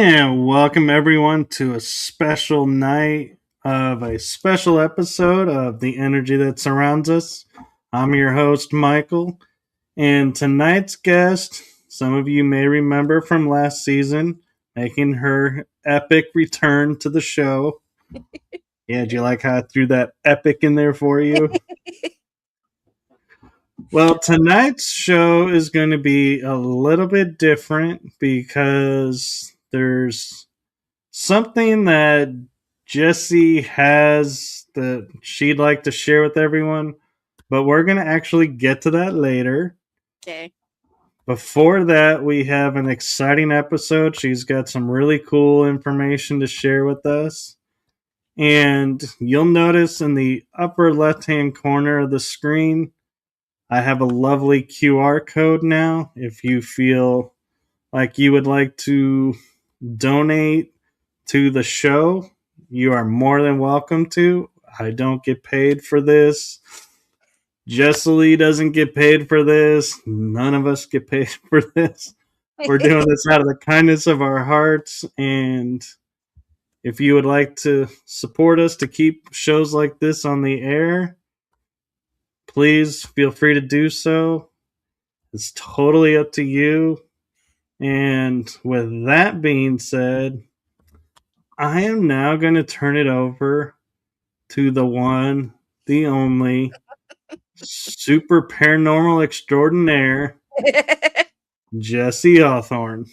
And welcome everyone to a special night of a special episode of The Energy That Surrounds Us. I'm your host, Michael, and tonight's guest, some of you may remember from last season, making her epic return to the show. Yeah, do you like how I threw that epic in there for you? Well, tonight's show is going to be a little bit different because there's something that Jessiy has that she'd like to share with everyone, but we're going to actually get to that later. Okay. Before that, we have an exciting episode. She's got some really cool information to share with us. And you'll notice in the upper left hand corner of the screen, I have a lovely QR code now. If you feel like you would like to donate to the show, you are more than welcome to. I don't get paid for this. Jessiy doesn't get paid for this. None of us get paid for this. We're doing this out of the kindness of our hearts. And if you would like to support us to keep shows like this on the air, please feel free to do so. It's totally up to you. And with that being said, I am now going to turn it over to the one, the only, super paranormal extraordinaire, Jessiy Hawthorne.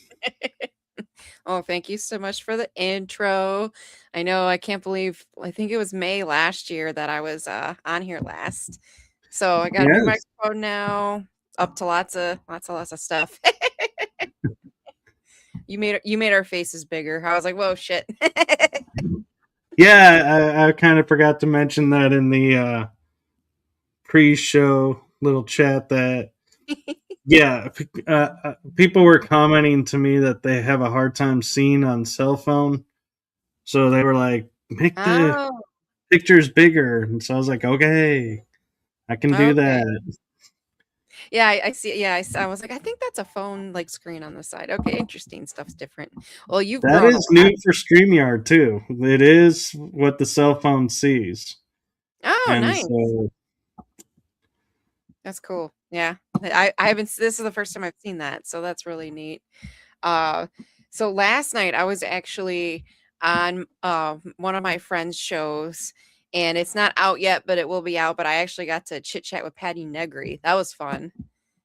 Oh, thank you so much for the intro. I know I can't believe I think it was May last year that I was on here last. So I got a new Yes. microphone now, up to lots of stuff. You made our faces bigger. I was like, whoa, shit. Yeah, I kind of forgot to mention that in the pre-show little chat that yeah, people were commenting to me that they have a hard time seeing on cell phone, so they were like, "Make the Oh, pictures bigger," and so I was like, "Okay, I can do okay. that." Yeah, I see. Yeah, I was like, I think that's a phone like screen on the side. Okay, interesting. Stuff's different. Well, you've That grown a is lot. new for StreamYard too. It is what the cell phone sees, Oh, and nice. so That's cool. Yeah. I haven't this is the first time I've seen that, so that's really neat. Uh so last night I was actually on one of my friends' shows, and it's not out yet, but it will be out, but I actually got to chit chat with Patty Negri. That was fun.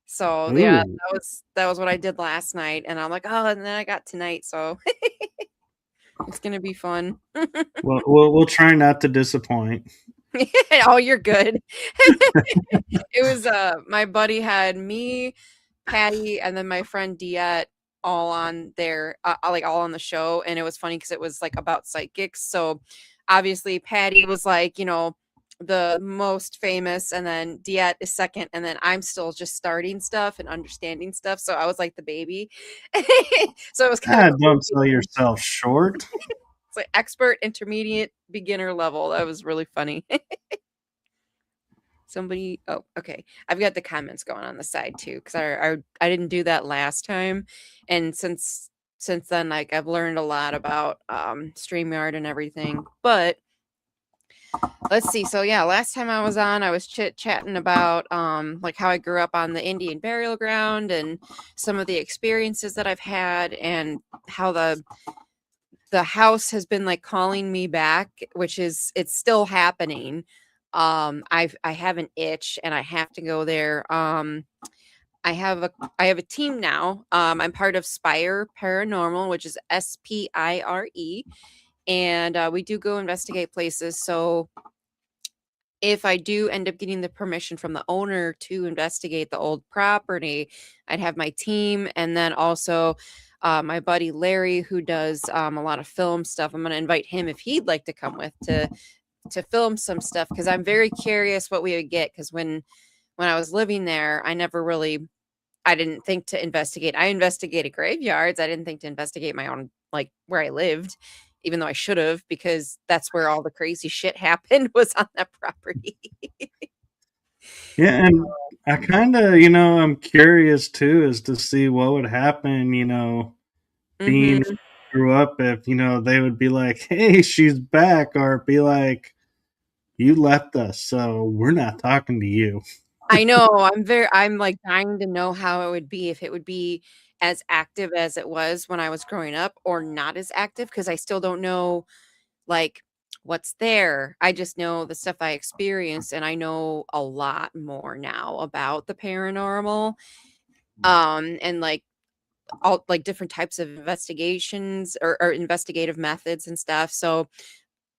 So yeah, ooh, that was what I did last night, and I'm like, "Oh, and then I got tonight, so it's going to be fun." well, we'll try not to disappoint. Oh, you're good. It was my buddy had me, Patty, and then my friend Diet all on there, like all on the show, and it was funny because it was like about psychics. So obviously Patty was like, the most famous, and then Diet is second, and then I'm still just starting stuff and understanding stuff. So I was like the baby. So it was kind of Ah, cool. don't sell yourself short. It's like expert, intermediate, beginner level. That was really funny. Somebody, oh, okay. I've got the comments going on the side too, because I didn't do that last time, and since then, like I've learned a lot about StreamYard and everything. But let's see. So yeah, last time I was on, I was chit chatting about like how I grew up on the Indian burial ground and some of the experiences that I've had, and how the house has been like calling me back, which is it's still happening. I have an itch and I have to go there. I have a team now. I'm part of Spire Paranormal, which is SPIRE, and we do go investigate places. So if I do end up getting the permission from the owner to investigate the old property, I'd have my team, and then also my buddy Larry, who does a lot of film stuff. I'm going to invite him if he'd like to come with to film some stuff, because I'm very curious what we would get. Because when I was living there, I didn't think to investigate. I investigated graveyards. I didn't think to investigate my own, like where I lived, even though I should have, because that's where all the crazy shit happened, was on that property. Yeah, and I kind of, I'm curious too, as to see what would happen, being Mhm. screw up if, they would be like, hey, she's back, or be like, you left us, so we're not talking to you. I know, I'm, like, dying to know how it would be, if it would be as active as it was when I was growing up or not as active, because I still don't know, like, what's there. I just know the stuff I experienced, and I know a lot more now about the paranormal, and, like, all like, different types of investigations or investigative methods and stuff, so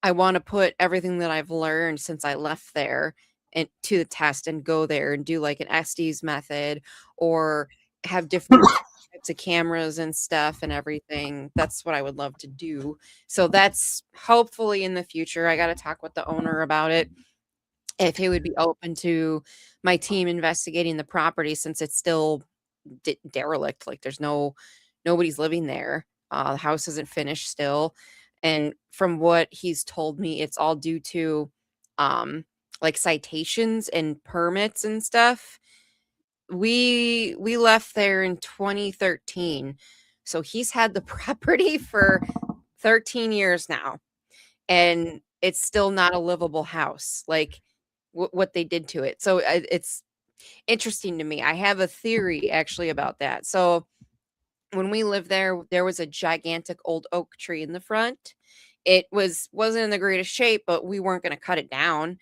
I wanna put everything that I've learned since I left there and to the test and go there and do, like, an Estes method or have different types of cameras and stuff and everything. That's what I would love to do. So that's hopefully in the future. I gotta talk with the owner about it, if he would be open to my team investigating the property since it's still derelict. Like, there's nobody's living there. The house isn't finished still, and from what he's told me, it's all due to, like, citations and permits and stuff. We left there in 2013, so he's had the property for 13 years now, and it's still not a livable house, like, what they did to it. So, it's interesting to me. I have a theory actually about that. So, when we lived there, there was a gigantic old oak tree in the front. Wasn't in the greatest shape, but we weren't gonna cut it down.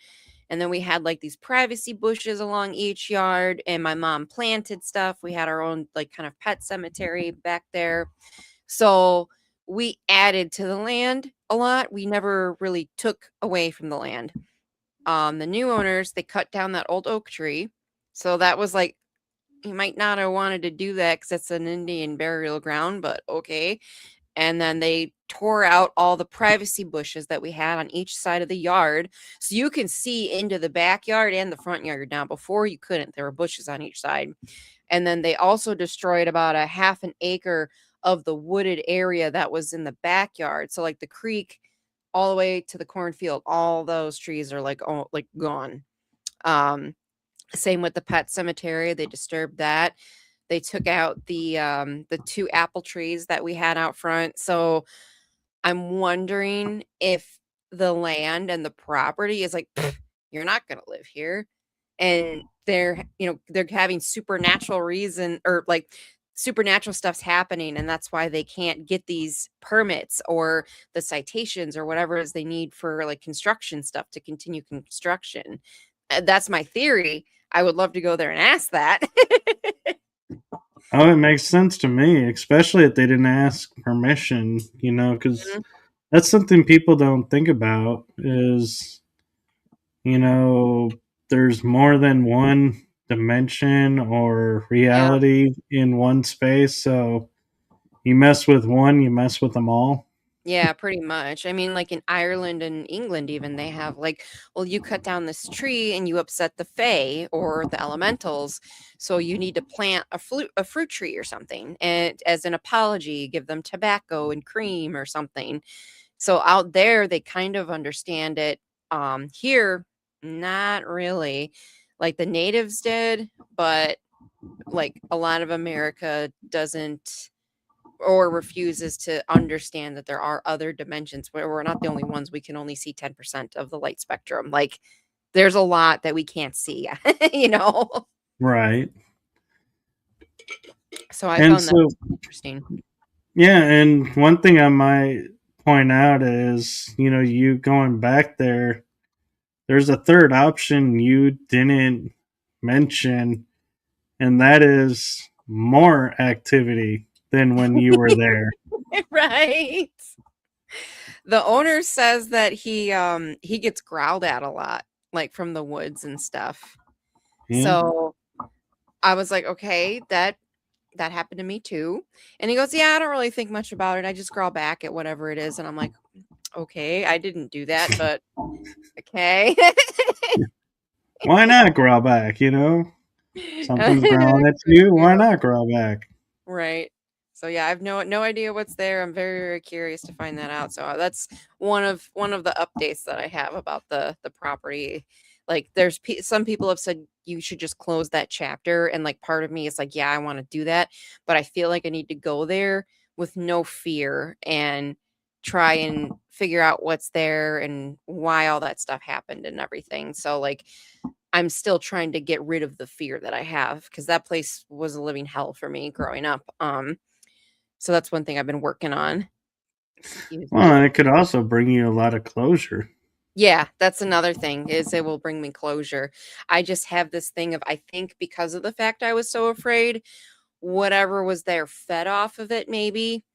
And then we had, like, these privacy bushes along each yard, and my mom planted stuff. We had our own, like, kind of pet cemetery back there. So, we added to the land a lot. We never really took away from the land. The new owners, they cut down that old oak tree. So that was like, you might not have wanted to do that because it's an Indian burial ground, but okay. And then they tore out all the privacy bushes that we had on each side of the yard. So you can see into the backyard and the front yard now. Before you couldn't, there were bushes on each side. And then they also destroyed about a half an acre of the wooded area that was in the backyard. So, like, the creek all the way to the cornfield, all those trees are like, oh, like, gone. Um, Same with the pet cemetery, they disturbed that. They took out the 2 apple trees that we had out front, so I'm wondering if the land and the property is like, "Pfft, you're not gonna live here." And they're having supernatural reason, or, like, supernatural stuff's happening, and that's why they can't get these permits or the citations or whatever it is they need for, like, construction stuff to continue construction. That's my theory. I would love to go there and ask that. Oh, it makes sense to me, especially if they didn't ask permission, because Mhm. that's something people don't think about is, you know, there's more than one dimension or Yeah. reality in one space. So you mess with one, you mess with them all. Yeah, pretty much. I mean, like, in Ireland and England even, they have, like, well, you cut down this tree and you upset the fae or the elementals, so you need to plant a fruit tree or something, and as an apology, give them tobacco and cream or something. So out there, they kind of understand it. Here, not really. Like, the natives did, but, like, a lot of America doesn't or refuses to understand that there are other dimensions where we're not the only ones. We can only see 10% of the light spectrum. Like, there's a lot that we can't see, you know? Right. So I And found that so, interesting. yeah, and one thing I might point out is, you going back there, there's a third option you didn't mention, and that is more activity than when you were there. Right. The owner says that he gets growled at a lot, like, from the woods and stuff. Yeah. So I was like, "Okay, that happened to me too." And he goes, "Yeah, I don't really think much about it. I just growl back at whatever it is." And I'm like, "Okay, I didn't do that, but okay." Why not growl back, Something's growling at you, why Yeah. not growl back? Right. So yeah, I've no idea what's there. I'm very, very curious to find that out. So that's one of the updates that I have about the property. Like, some people have said you should just close that chapter, and, like, part of me is like, yeah, I want to do that, but I feel like I need to go there with no fear and try and figure out what's there and why all that stuff happened and everything. So like I'm still trying to get rid of the fear that I have because that place was a living hell for me growing up. So that's one thing I've been working on. Excuse Well, me. and it could also bring you a lot of closure. Yeah, that's another thing is it will bring me closure. I just have this thing of I think because of the fact I was so afraid, whatever was there fed off of it maybe.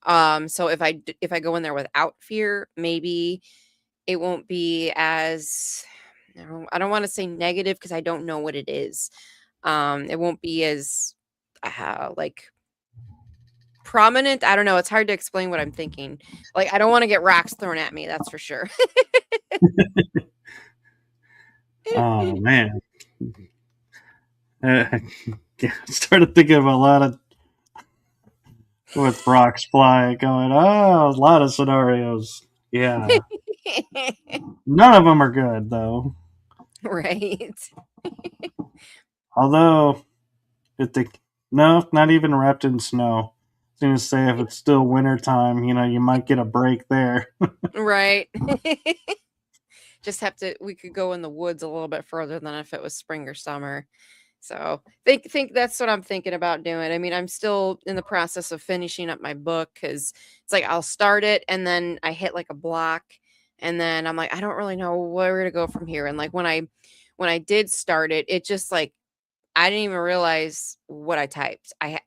So if I go in there without fear, maybe it won't be as I don't want to say negative because I don't know what it is. It won't be as like prominent. I don't know. It's hard to explain what I'm thinking. Like I don't want to get rocks thrown at me. That's for sure. Oh man, I started thinking of a lot of with rocks flying, going, oh, a lot of scenarios. Yeah, none of them are good though. Right. Although, if they no, not even wrapped in snow. I was gonna say if it's still winter time, you might get a break there. Right. Just have to we could go in the woods a little bit further than if it was spring or summer. So, think that's what I'm thinking about doing. I mean, I'm still in the process of finishing up my book cuz it's like I'll start it and then I hit like a block and then I'm like I don't really know where to go from here and like when I did start it, it just like I didn't even realize what I typed. I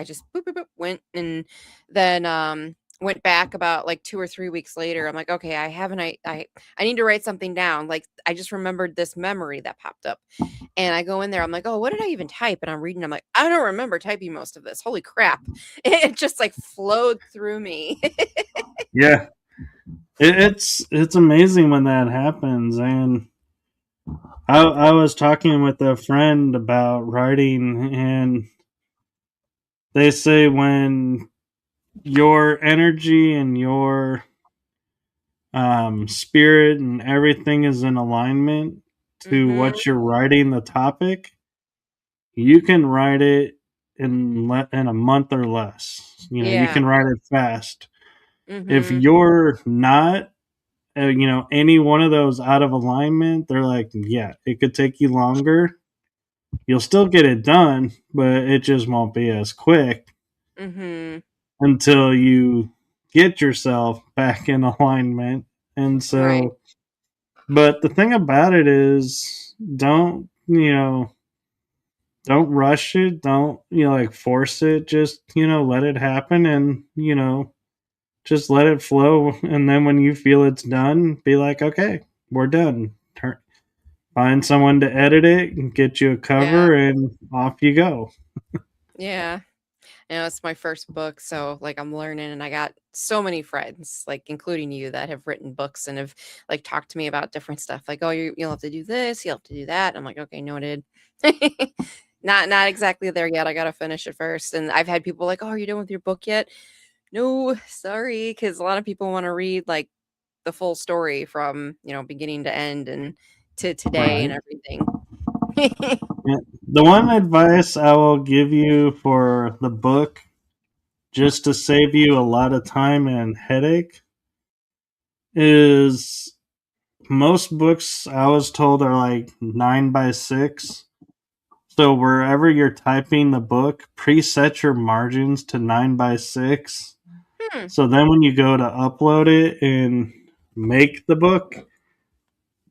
just boop, boop, boop, went and then went back about like 2 or 3 weeks later. I'm like, okay, I haven't I need to write something down. Like I just remembered this memory that popped up. And I go in there, I'm like, oh, what did I even type? And I'm reading, I'm like, I don't remember typing most of this. Holy crap. It just like flowed through me. Yeah, it's amazing when that happens, and I was talking with a friend about writing, and they say when your energy and your spirit and everything is in alignment to Mhm. what you're writing, the topic, you can write it in a month or less. You Yeah. can write it fast. If Mhm. you're not, any one of those out of alignment, they're like, yeah, it could take you longer. You'll still get it done, but it just won't be as quick Mhm. until you get yourself back in alignment. And Right. so, but the thing about it is, don't rush it. Don't, like force it. Just, let it happen and, just let it flow. And then when you feel it's done, be like, okay, we're done. Find someone to edit it and get you a Yeah. cover and off you go. Yeah. It's my first book, so like I'm learning and I got so many friends, like including you that have written books and have like talked to me about different stuff. Like, oh, you'll have to do this, you'll have to do that. I'm like, okay, noted. Not exactly there yet. I gotta finish it first. And I've had people like, oh, are you done with your book yet? No, sorry, because a lot of people want to read like the full story from beginning to end and to today and Right. everything. Yeah. The one advice I will give you for the book, just to save you a lot of time and headache, is most books I was told are like 9 by 6. So wherever you're typing the book, preset your margins to 9 by 6. Hmm. So then when you go to upload it and make the book,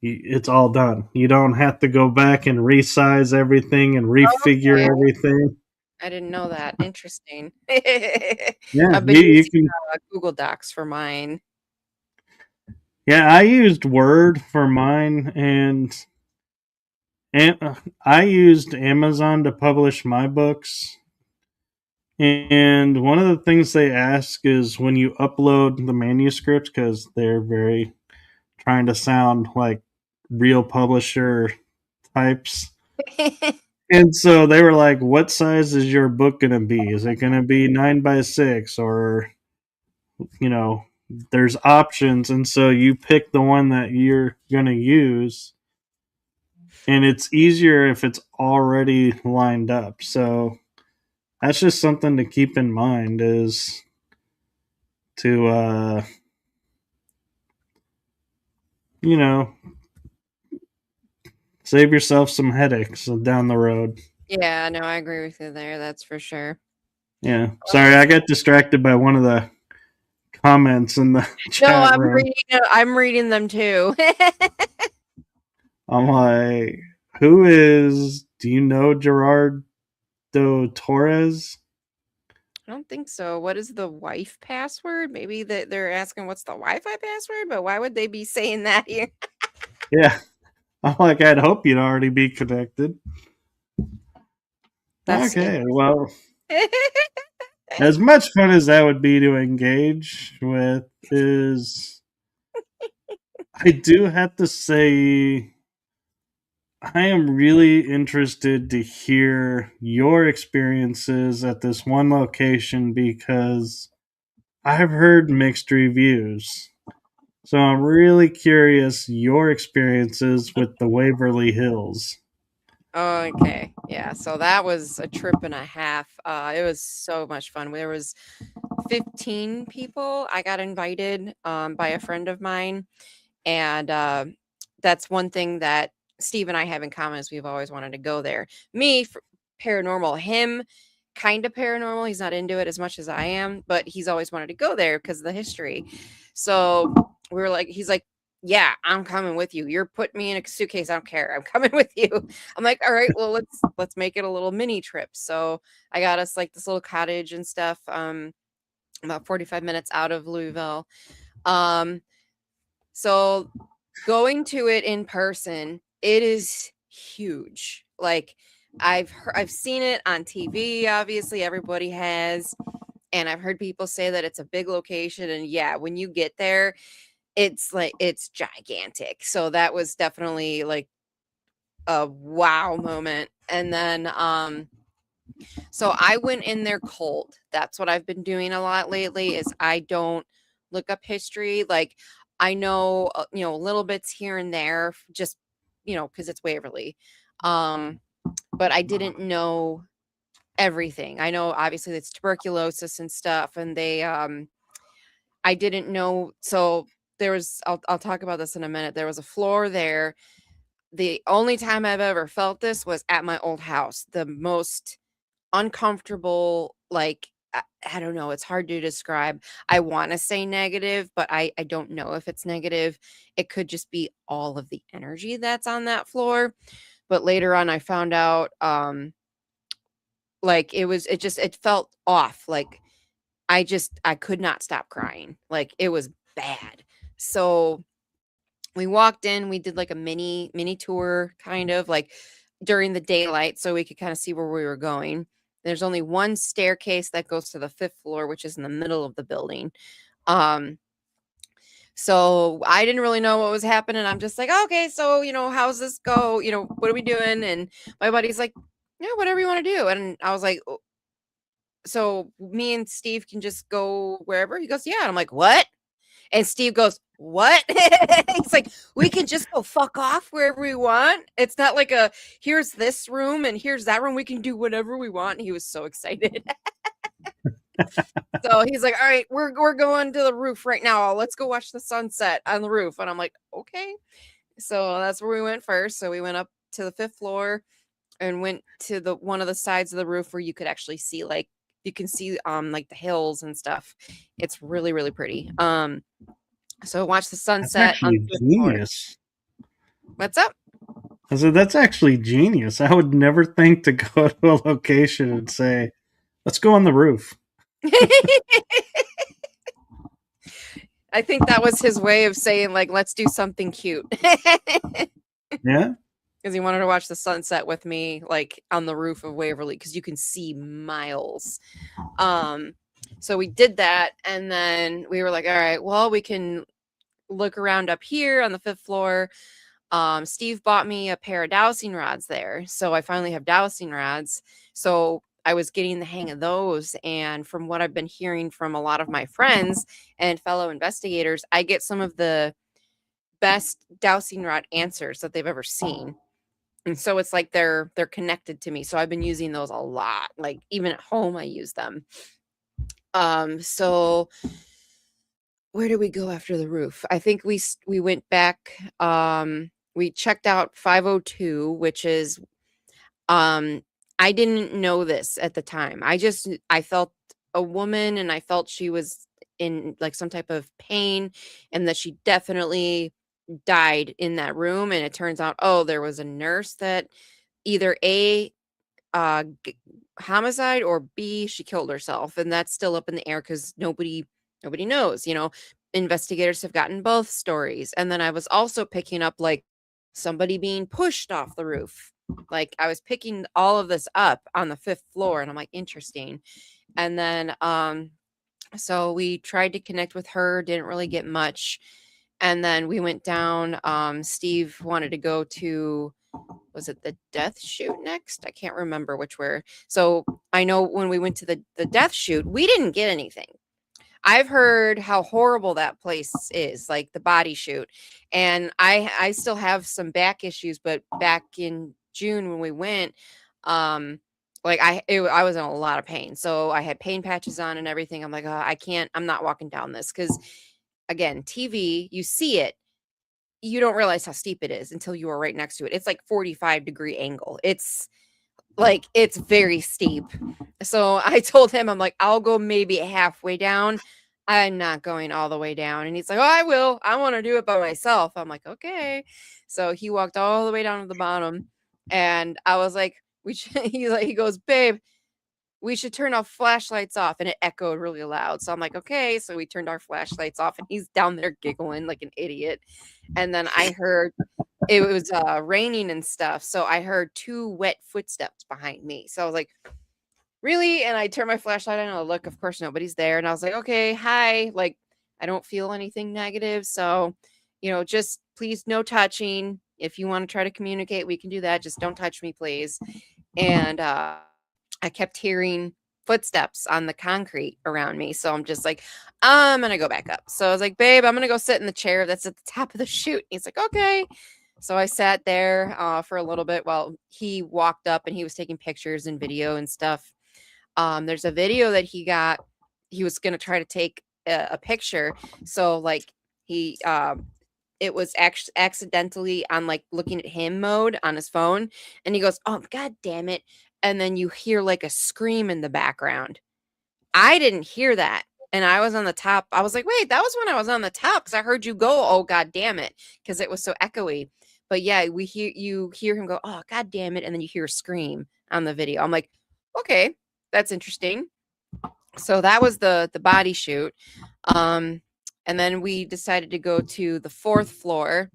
it's all done. You don't have to go back and resize everything and refigure Okay. everything. I didn't know that. Interesting. Yeah, I've been you using, can. Google Docs for mine. Yeah, I used Word for mine, and I used Amazon to publish my books. And one of the things they ask is when you upload the manuscripts, because they're very trying to sound like real publisher types. And so they were like, "What size is your book going to be? Is it going to be 9 by 6, or you know?" There's options, and so you pick the one that you're going to use, and it's easier if it's already lined up. So that's just something to keep in mind. Is to, you know, save yourself some headaches down the road. Yeah, no, I agree with you there. That's for sure. Yeah. Sorry, I got distracted by one of the comments in the No, chat room. I'm reading them too. I'm like, who is, do you know Gerardo Torres? I don't think so. What is the wife password? Maybe that they're asking what's the Wi-Fi password, but why would they be saying that here? Yeah. I'm like, I'd hope you'd already be connected. That's Okay, well, as much fun as that would be to engage with, is I do have to say I am really interested to hear your experiences at this one location because I've heard mixed reviews. So I'm really curious your experiences with the Waverly Hills. Okay. Yeah. So that was a trip and a half. It was so much fun. There was 15 people. I got invited by a friend of mine. And that's one thing that Steve and I have in common is we've always wanted to go there. Me, paranormal, him, kind of paranormal. He's not into it as much as I am, but he's always wanted to go there because of the history. So we were like, he's like, yeah, I'm coming with you. You're putting me in a suitcase. I don't care. I'm coming with you. I'm like, all right, well, let's make it a little mini trip. So I got us like this little cottage and stuff. About 45 minutes out of Louisville. Um, so going to it in person, it is huge. Like I've seen it on TV, obviously everybody has, and I've heard people say that it's a big location, and yeah, when you get there, it's like it's gigantic. So that was definitely like a wow moment. And then so I went in there cold. That's what I've been doing a lot lately is I don't look up history. Like I know, little bits here and there just, cuz it's Waverly. Um but I didn't know everything. I know obviously it's tuberculosis and stuff and they I didn't know so there was I'll talk about this in a minute. There was a floor there. The only time I've ever felt this was at my old house. The most uncomfortable, like, I don't know, it's hard to describe. I wanna say negative, but I don't know if it's negative. It could just be all of the energy that's on that floor, but later on, I found out, like, it felt off, like, I could not stop crying, like, it was bad. So, we walked in, we did, like, a mini tour, kind of, like, during the daylight so we could kinda see where we were going. There's only one staircase that goes to the 5th floor, which is in the middle of the building. Um, so I didn't really know what was happening. I'm just like, "Okay, so, how's this go? What are we doing?" And my buddy's like, "Yeah, whatever you wanna do." And I was like, "Oh, so me and Steve can just go wherever?" He goes, "Yeah." And I'm like, "What?" And Steve goes, "What?" He's like, "We can just go fuck off wherever we want. It's not like here's this room and here's that room. We can do whatever we want." And he was so excited. So he's like, "All right, we're going to the roof right now. Let's go watch the sunset on the roof." And I'm like, "Okay." So that's where we went first. So we went up to the 5th floor and went to the one of the sides of the roof where you could actually see you can see like the hills and stuff. It's really, really pretty. So watch the That's sunset on actually the 5th floor. genius. What's up? I said, that's actually genius. I would never think to go to a location and say, let's go on the roof. I think that was his way of saying, like, let's do something cute. Yeah? Because he wanted to watch the sunset with me, like, on the roof of Waverly, because you can see miles. So we did that, and then we were like, all right, well, we can look around up here on the 5th floor. Steve bought me a pair of dowsing rods there. So I finally have dowsing rods. So I was getting the hang of those. And from what I've been hearing from a lot of my friends and fellow investigators, I get some of the best dowsing rod answers that they've ever seen. And so it's like they're connected to me. So I've been using those a lot. Like even at home, I use them. So where did we go after the roof? I think we went back. We checked out 502, which is um I didn't know this at the time. I felt a woman, and I felt she was in like some type of pain, and that she definitely died in that room. And it turns out, oh, there was a nurse that either A, homicide, or B, she killed herself. And that's still up in the air because nobody knows. Investigators have gotten both stories. And then I was also picking up like somebody being pushed off the roof. Like I was picking all of this up on the fifth floor, and I'm like, interesting. And then so we tried to connect with her, didn't really get much. And then we went down. Steve wanted to go to, was it the death shoot next? I can't remember which were. So I know when we went to the death shoot, we didn't get anything. I've heard how horrible that place is, like the body shoot. And I still have some back issues, but back in June when we went, like I was in a lot of pain. So I had pain patches on and everything. I'm like, oh, I'm not walking down this, because again, TV, you see it, you don't realize how steep it is until you are right next to it. It's like 45-degree angle. It's very steep. So I told him, I'm like, I'll go maybe halfway down. I'm not going all the way down. And he's like, oh, I will. I want to do it by myself. I'm like, okay. So he walked all the way down to the bottom. And I was like, he goes, babe, we should turn our flashlights off. And it echoed really loud. So I'm like, okay. So we turned our flashlights off, and he's down there giggling like an idiot. And then I heard it was raining and stuff. So I heard two wet footsteps behind me. So I was like, really? And I turned my flashlight on, and I look, of course, nobody's there. And I was like, okay, hi. Like, I don't feel anything negative. So, just please no touching. If you want to try to communicate, we can do that. Just don't touch me, please. And I kept hearing footsteps on the concrete around me. So I'm just like, I'm going to go back up. So I was like, babe, I'm going to go sit in the chair that's at the top of the chute. He's like, okay. So I sat there for a little bit while he walked up, and he was taking pictures and video and stuff. There's a video that he was going to try to take a picture. So like he, it was actually accidentally on like looking at him mode on his phone. And he goes, oh, God damn it. And then you hear like a scream in the background. I didn't hear that. And I was on the top. I was like, wait, that was when I was on the top, because I heard you go, oh, God damn it, because it was so echoey. But yeah, you hear him go, oh, God damn it. And then you hear a scream on the video. I'm like, okay, that's interesting. So that was the body shoot. And then we decided to go to the fourth floor,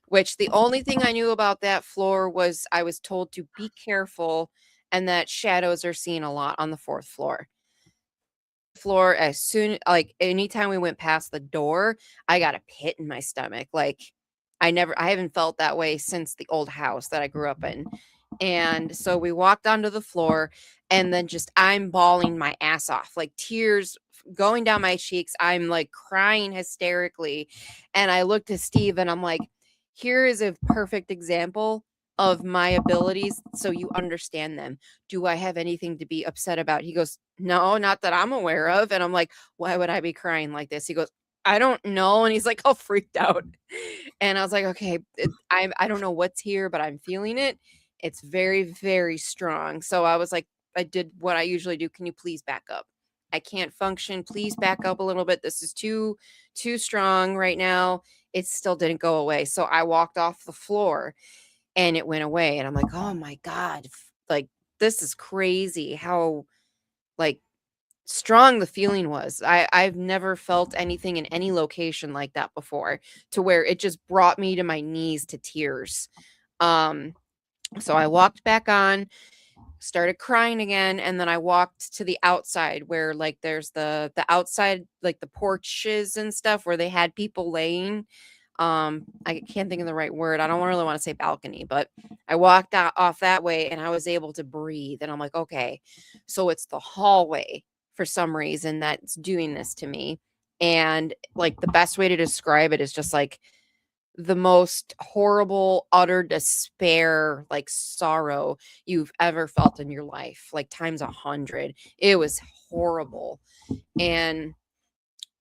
which the only thing I knew about that floor was I was told to be careful, and that shadows are seen a lot on the fourth floor. As soon like anytime we went past the door, I got a pit in my stomach. Like I haven't felt that way since the old house that I grew up in. And so we walked onto the floor, and then just I'm bawling my ass off, like tears going down my cheeks. I'm like crying hysterically. And I looked at Steve, and I'm like, here is a perfect example of my abilities, so you understand them. Do I have anything to be upset about? He goes, no, not that I'm aware of. And I'm like, why would I be crying like this? He goes, I don't know. And he's like all freaked out. And I was like, okay, I don't know what's here, but I'm feeling it. It's very, very strong. So I was like, I did what I usually do. Can you please back up? I can't function. Please back up a little bit. This is too strong right now. It still didn't go away. So I walked off the floor, and it went away. And I'm like, oh my God, like this is crazy how like strong the feeling was. I've never felt anything in any location like that before, to where it just brought me to my knees to tears. So I walked back on, started crying again, and then I walked to the outside where like there's the outside, like the porches and stuff where they had people laying. I can't think of the right word. I don't really want to say balcony, but I walked out off that way, and I was able to breathe. And I'm like, okay, so it's the hallway for some reason that's doing this to me. And like the best way to describe it is just like the most horrible, utter despair, like sorrow you've ever felt in your life, like times 100. It was horrible. And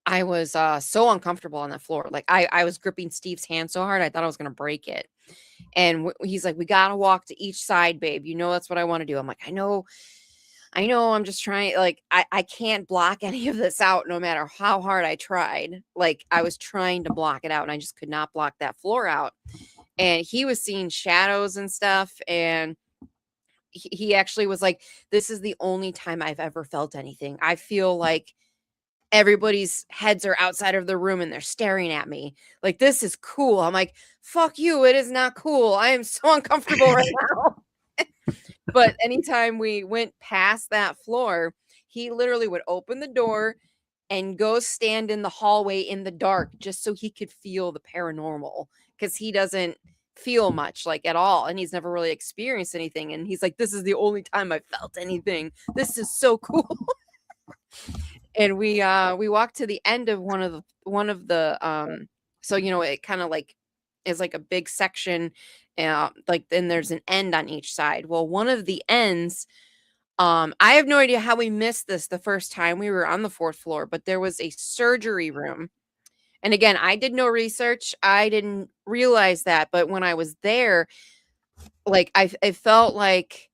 I was so uncomfortable on that floor. Like I was gripping Steve's hand so hard I thought I was gonna break it. And he's like, "We gotta walk to each side, babe. You know that's what I want to do." I'm like, I know. I'm just trying. Like I can't block any of this out, no matter how hard I tried. Like I was trying to block it out, and I just could not block that floor out. And he was seeing shadows and stuff, and he actually was like, "This is the only time I've ever felt anything. I feel like everybody's heads are outside of the room and they're staring at me. Like, this is cool." I'm like, "Fuck you. It is not cool. I am so uncomfortable right now." But anytime we went past that floor, he literally would open the door and go stand in the hallway in the dark just so he could feel the paranormal, because he doesn't feel much like at all, and he's never really experienced anything, and he's like, "This is the only time I felt anything. This is so cool." And we walked to the end of one of the so it kind of like is like a big section, like then there's an end on each side. Well, one of the ends, I have no idea how we missed this the first time we were on the fourth floor, but there was a surgery room. And again, I did no research. I didn't realize that, but when I was there, like I felt like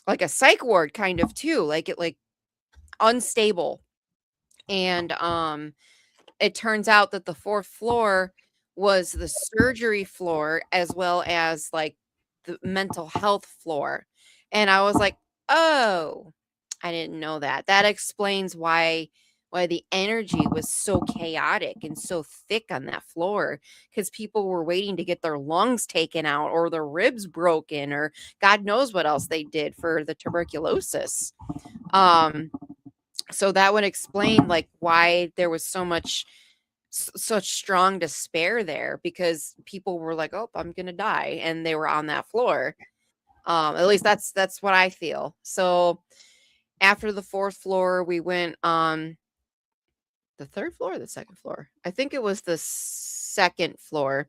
a psych ward kind of too, like it like unstable. And it turns out that the fourth floor was the surgery floor as well as like the mental health floor. And I was like, "Oh, I didn't know that. That explains why the energy was so chaotic and so thick on that floor, because people were waiting to get their lungs taken out or their ribs broken or God knows what else they did for the tuberculosis." Um so that would explain like why there was such strong despair there, because people were like, "Oh, I'm gonna die," and they were on that floor. At least that's what I feel. So after the fourth floor, we went on the third floor or the second floor. I think it was the second floor.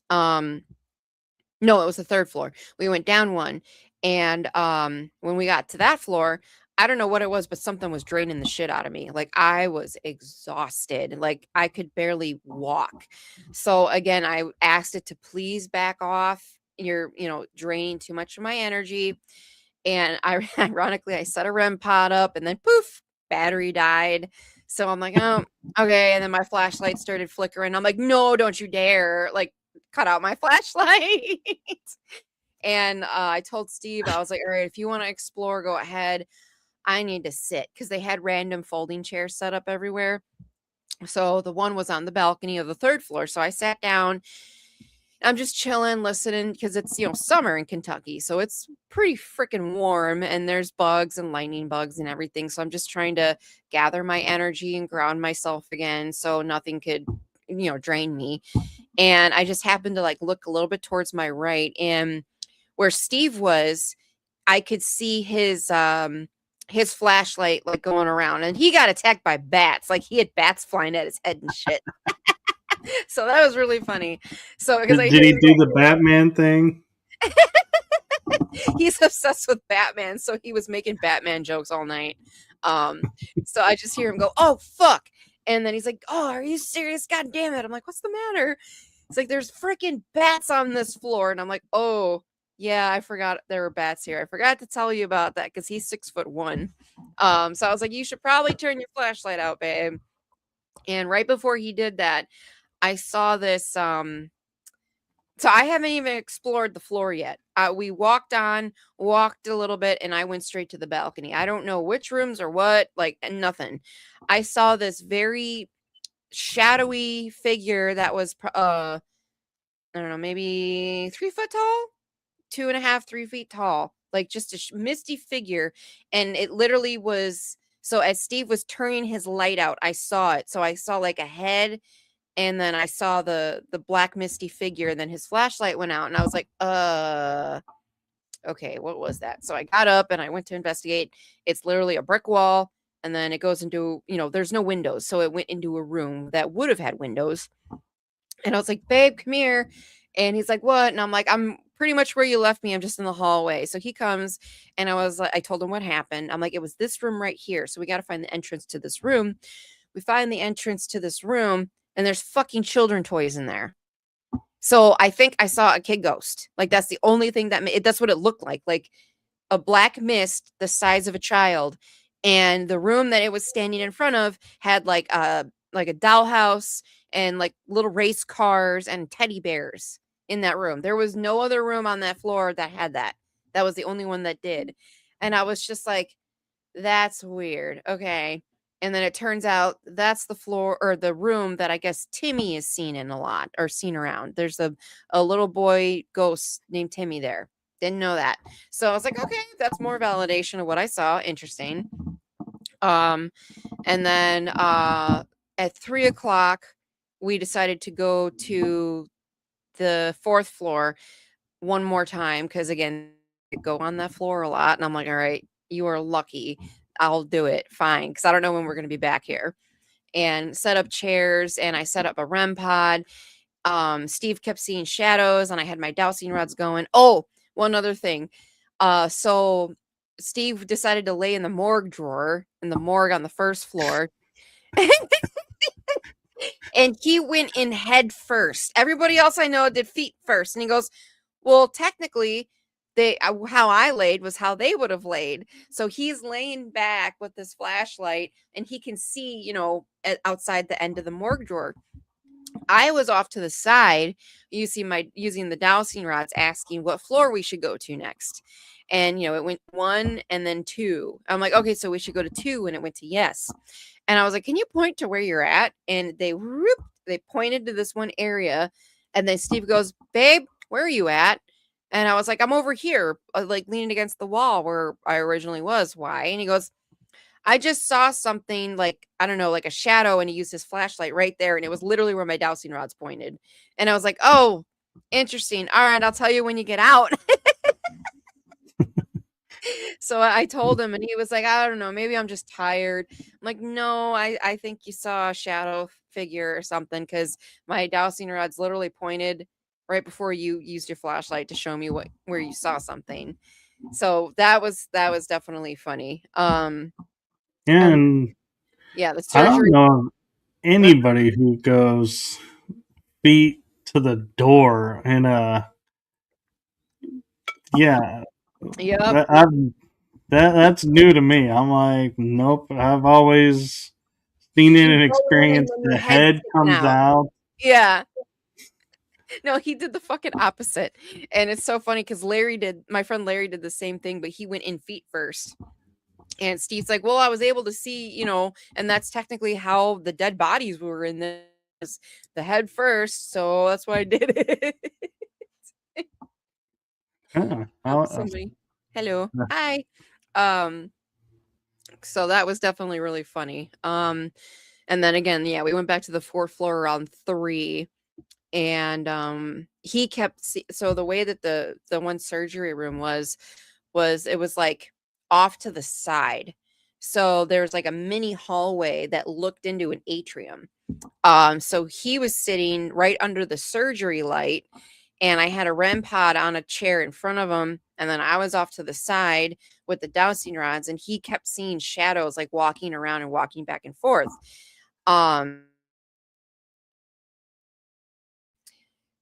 Um, no, it was the third floor. We went down one, and, when we got to that floor, I don't know what it was, but something was draining the shit out of me. Like, I was exhausted, like, I could barely walk. So, again, I asked it to please back off. You're, draining too much of my energy, and I ironically, I set a REM pod up, and then poof, battery died. So I'm like, "Oh, okay," and then my flashlight started flickering. I'm like, "No, don't you dare, like, cut out my flashlight." And, I told Steve, I was like, "All right, if you wanna explore, go ahead. I need to sit," because they had random folding chairs set up everywhere. So the one was on the balcony of the third floor, so I sat down. I'm just chilling, listening, because it's, summer in Kentucky, so it's pretty freaking warm, and there's bugs and lightning bugs and everything, so I'm just trying to gather my energy and ground myself again so nothing could, drain me. And I just happened to, like, look a little bit towards my right, and where Steve was, I could see his flashlight, like, going around, and he got attacked by bats, like, he had bats flying at his head and shit. So that was really funny. So because Did he do the Batman thing? He's obsessed with Batman, so he was making Batman jokes all night. So I just hear him go, "Oh fuck," and then he's like, "Oh, are you serious? God damn it!" I'm like, "What's the matter?" It's like, "There's freaking bats on this floor," and I'm like, "Oh yeah, I forgot there were bats here. I forgot to tell you about that because he's 6'1". So I was like, "You should probably turn your flashlight out, babe." And right before he did that, I saw this. So I haven't even explored the floor yet. We walked a little bit, and I went straight to the balcony. I don't know which rooms or what, like nothing. I saw this very shadowy figure that was, I don't know, maybe 3 foot tall, 2.5, 3 feet tall, like just a misty figure. And it literally was, so as Steve was turning his light out, I saw it. So I saw like a head, and then I saw the black misty figure, and then his flashlight went out, and I was like, okay, what was that?" So I got up and I went to investigate. It's literally a brick wall, and then it goes into, there's no windows, so it went into a room that would have had windows. And I was like, "Babe, come here." And he's like, "What?" And I'm like, "I'm pretty much where you left me. I'm just in the hallway." So he comes, and I was like, I told him what happened. I'm like, "It was this room right here. So we got to find the entrance to this room." we find the entrance to this room, and there's fucking children toys in there. So I think I saw a kid ghost. Like, that's the only thing that's what it looked like a black mist the size of a child. And the room that it was standing in front of had like a dollhouse and like little race cars and teddy bears in that room. There was no other room on that floor that had that. That was the only one that did. And I was just like, that's weird. Okay. And then it turns out that's the floor or the room that I guess Timmy is seen in a lot or seen around. There's a little boy ghost named Timmy there. Didn't know that. So I was like, okay, that's more validation of what I saw. Interesting. And then at 3:00, we decided to go to the 4th floor one more time because again, I go on that floor a lot, and I'm like, all right, you are lucky. I'll do it. Fine, because I don't know when we're going to be back here. And set up chairs, and I set up a REM pod. Steve kept seeing shadows, and I had my dowsing rods going. Oh, one other thing. So Steve decided to lay in the morgue drawer in the morgue on the 1st floor. And he went in head first. Everybody else I know did feet first. And he goes, well, technically, how I laid was how they would have laid. So he's laying back with this flashlight, and he can see, outside the end of the morgue drawer. I was off to the side using the dowsing rods, asking what floor we should go to next. And it went 1 and then 2. I'm like, okay, so we should go to 2, and it went to yes. And I was like, can you point to where you're at? And they pointed to this one area. And then Steve goes, babe, where are you at? And I was like, I'm over here, like leaning against the wall where I originally was. Why? And he goes, I just saw something like, I don't know, like a shadow. And he used his flashlight right there. And it was literally where my dowsing rods pointed. And I was like, oh, interesting. All right, I'll tell you when you get out. So I told him, and he was like, I don't know, maybe I'm just tired. I'm like, no, I think you saw a shadow figure or something, because my dowsing rods literally pointed right before you used your flashlight to show me where you saw something. So that was definitely funny. And yeah, the I don't surgery. know anybody who goes feet to the door and yeah, Yep. that's new to me. I'm like, nope. I've always seen it You and go in and experienced then the your head's head sticking comes out. out. Yeah. No, he did the fucking opposite. And it's so funny because my friend Larry did the same thing, but he went in feet first. And Steve's like, well, I was able to see, and that's technically how the dead bodies were in this, the head first. So that's why I did it. Somebody, hello, hi. So that was definitely really funny. And then again, yeah, we went back to the 4th floor around 3. And he kept so the way that the one surgery room was it was like off to the side. So there's like a mini hallway that looked into an atrium. So he was sitting right under the surgery light, and I had a REM pod on a chair in front of him, and then I was off to the side with the dowsing rods, and he kept seeing shadows like walking around and walking back and forth.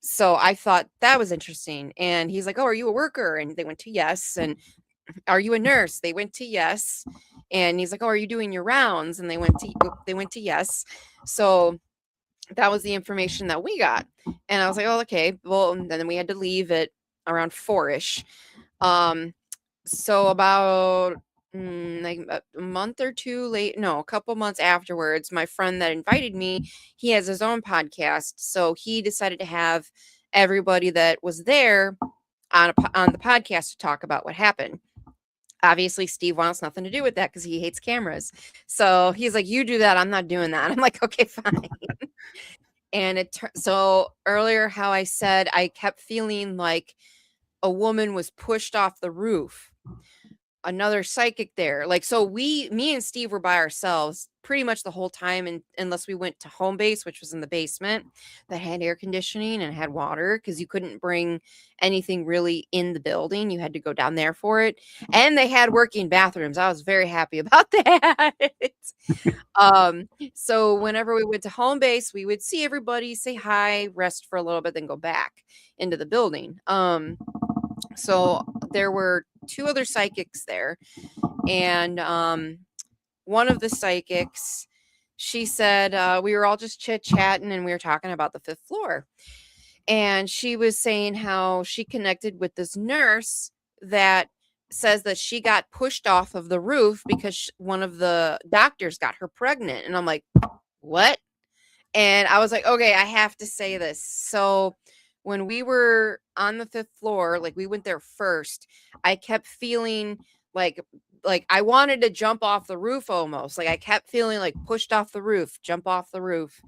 So I thought that was interesting. And he's like, oh, are you a worker? And they went to yes. And are you a nurse? They went to yes. And he's like, oh, are you doing your rounds? And they went to yes. So that was the information that we got. And I was like, oh, okay. Well, and then we had to leave at around 4-ish. So about like a month or two late, no, a couple months afterwards, my friend that invited me, he has his own podcast. So he decided to have everybody that was there on the podcast to talk about what happened. Obviously, Steve wants nothing to do with that because he hates cameras. So he's like, you do that. I'm not doing that. I'm like, okay, fine. And so earlier, how I said I kept feeling like a woman was pushed off the roof. Another psychic there. Like, so me and Steve were by ourselves pretty much the whole time, and unless we went to home base, which was in the basement, that had air conditioning and had water, because you couldn't bring anything really in the building. You had to go down there for it. And they had working bathrooms. I was very happy about that. So whenever we went to home base, we would see everybody, say hi, rest for a little bit, then go back into the building. So there were two other psychics there, and one of the psychics, she said, we were all just chit-chatting, and we were talking about the 5th floor. And she was saying how she connected with this nurse that says that she got pushed off of the roof because one of the doctors got her pregnant. And I'm like, what? And I was like, okay, I have to say this. So when we were on the 5th floor, like we went there first, I kept feeling like I wanted to jump off the roof almost. Like I kept feeling like pushed off the roof, jump off the roof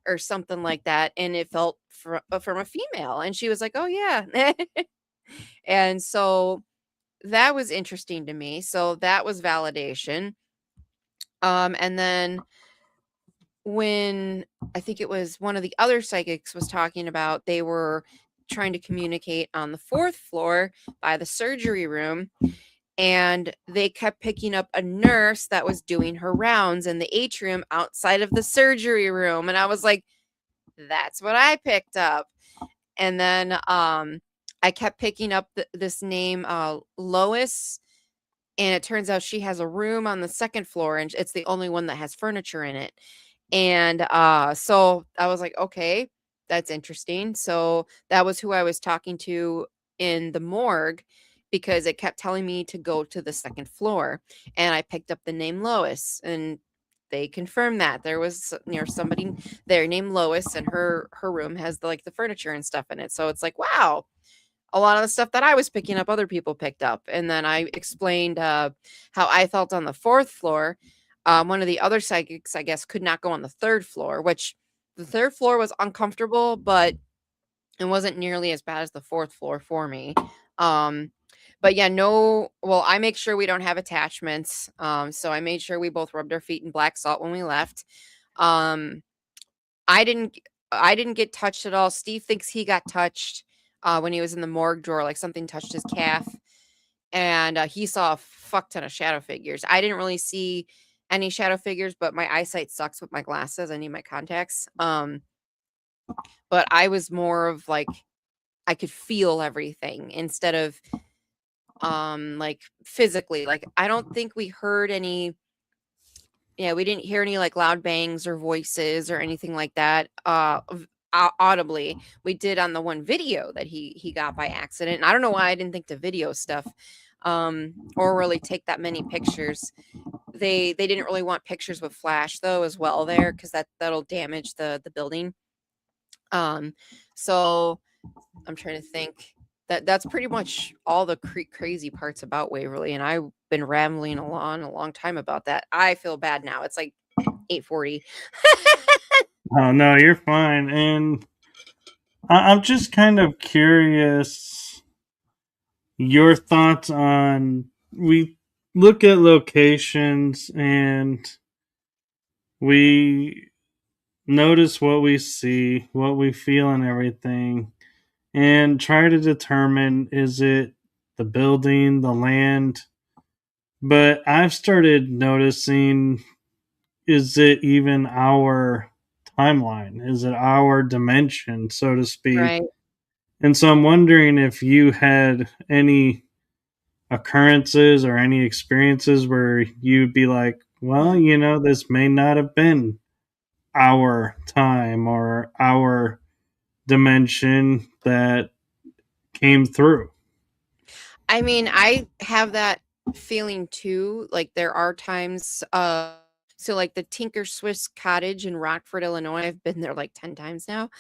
or something like that. And it felt from a female. And she was like, oh yeah. And so that was interesting to me. So that was validation. And then when I think it was one of the other psychics was talking about, they were trying to communicate on the 4th floor by the surgery room, and they kept picking up a nurse that was doing her rounds in the atrium outside of the surgery room. And I was like, that's what I picked up. And then I kept picking up this name, Lois, and it turns out she has a room on the 2nd floor, and it's the only one that has furniture in it. And so I was like, okay, that's interesting. So that was who I was talking to in the morgue, because it kept telling me to go to the 2nd floor. And I picked up the name Lois, and they confirmed that there was somebody there named Lois, and her room has the furniture and stuff in it. So it's like, wow, a lot of the stuff that I was picking up, other people picked up. And then I explained how I felt on the 4th floor. One of the other psychics, I guess, could not go on the 3rd floor, which the 3rd floor was uncomfortable, but it wasn't nearly as bad as the 4th floor for me. But yeah, I make sure we don't have attachments. So I made sure we both rubbed our feet in black salt when we left. Um, I didn't get touched at all. Steve thinks he got touched when he was in the morgue drawer, like something touched his calf, and he saw a fuck ton of shadow figures. I didn't really see any shadow figures, but my eyesight sucks with my glasses. I need my contacts. But I was more of like, I could feel everything instead of like physically. Like I don't think we heard any. Yeah, we didn't hear any like loud bangs or voices or anything like that. Audibly, we did on the one video that he got by accident. And I don't know why I didn't think to video stuff, or really take that many pictures. They didn't really want pictures with flash though as well there, because that'll damage the building. So I'm trying to think. That's pretty much all the crazy parts about Waverly, and I've been rambling on a long time about that. I feel bad now. It's like 8:40. Oh no, you're fine. And I'm just kind of curious your thoughts on, we look at locations and we notice what we see, what we feel, and everything, and try to determine, is it the building, the land? But I've started noticing, is it even our timeline? Is it our dimension, so to speak? Right. And so I'm wondering if you had any occurrences or any experiences where you'd be like, well, this may not have been our time or our dimension that came through. I mean, I have that feeling too. Like there are times, so like the Tinker Swiss Cottage in Rockford, Illinois, I've been there like 10 times now.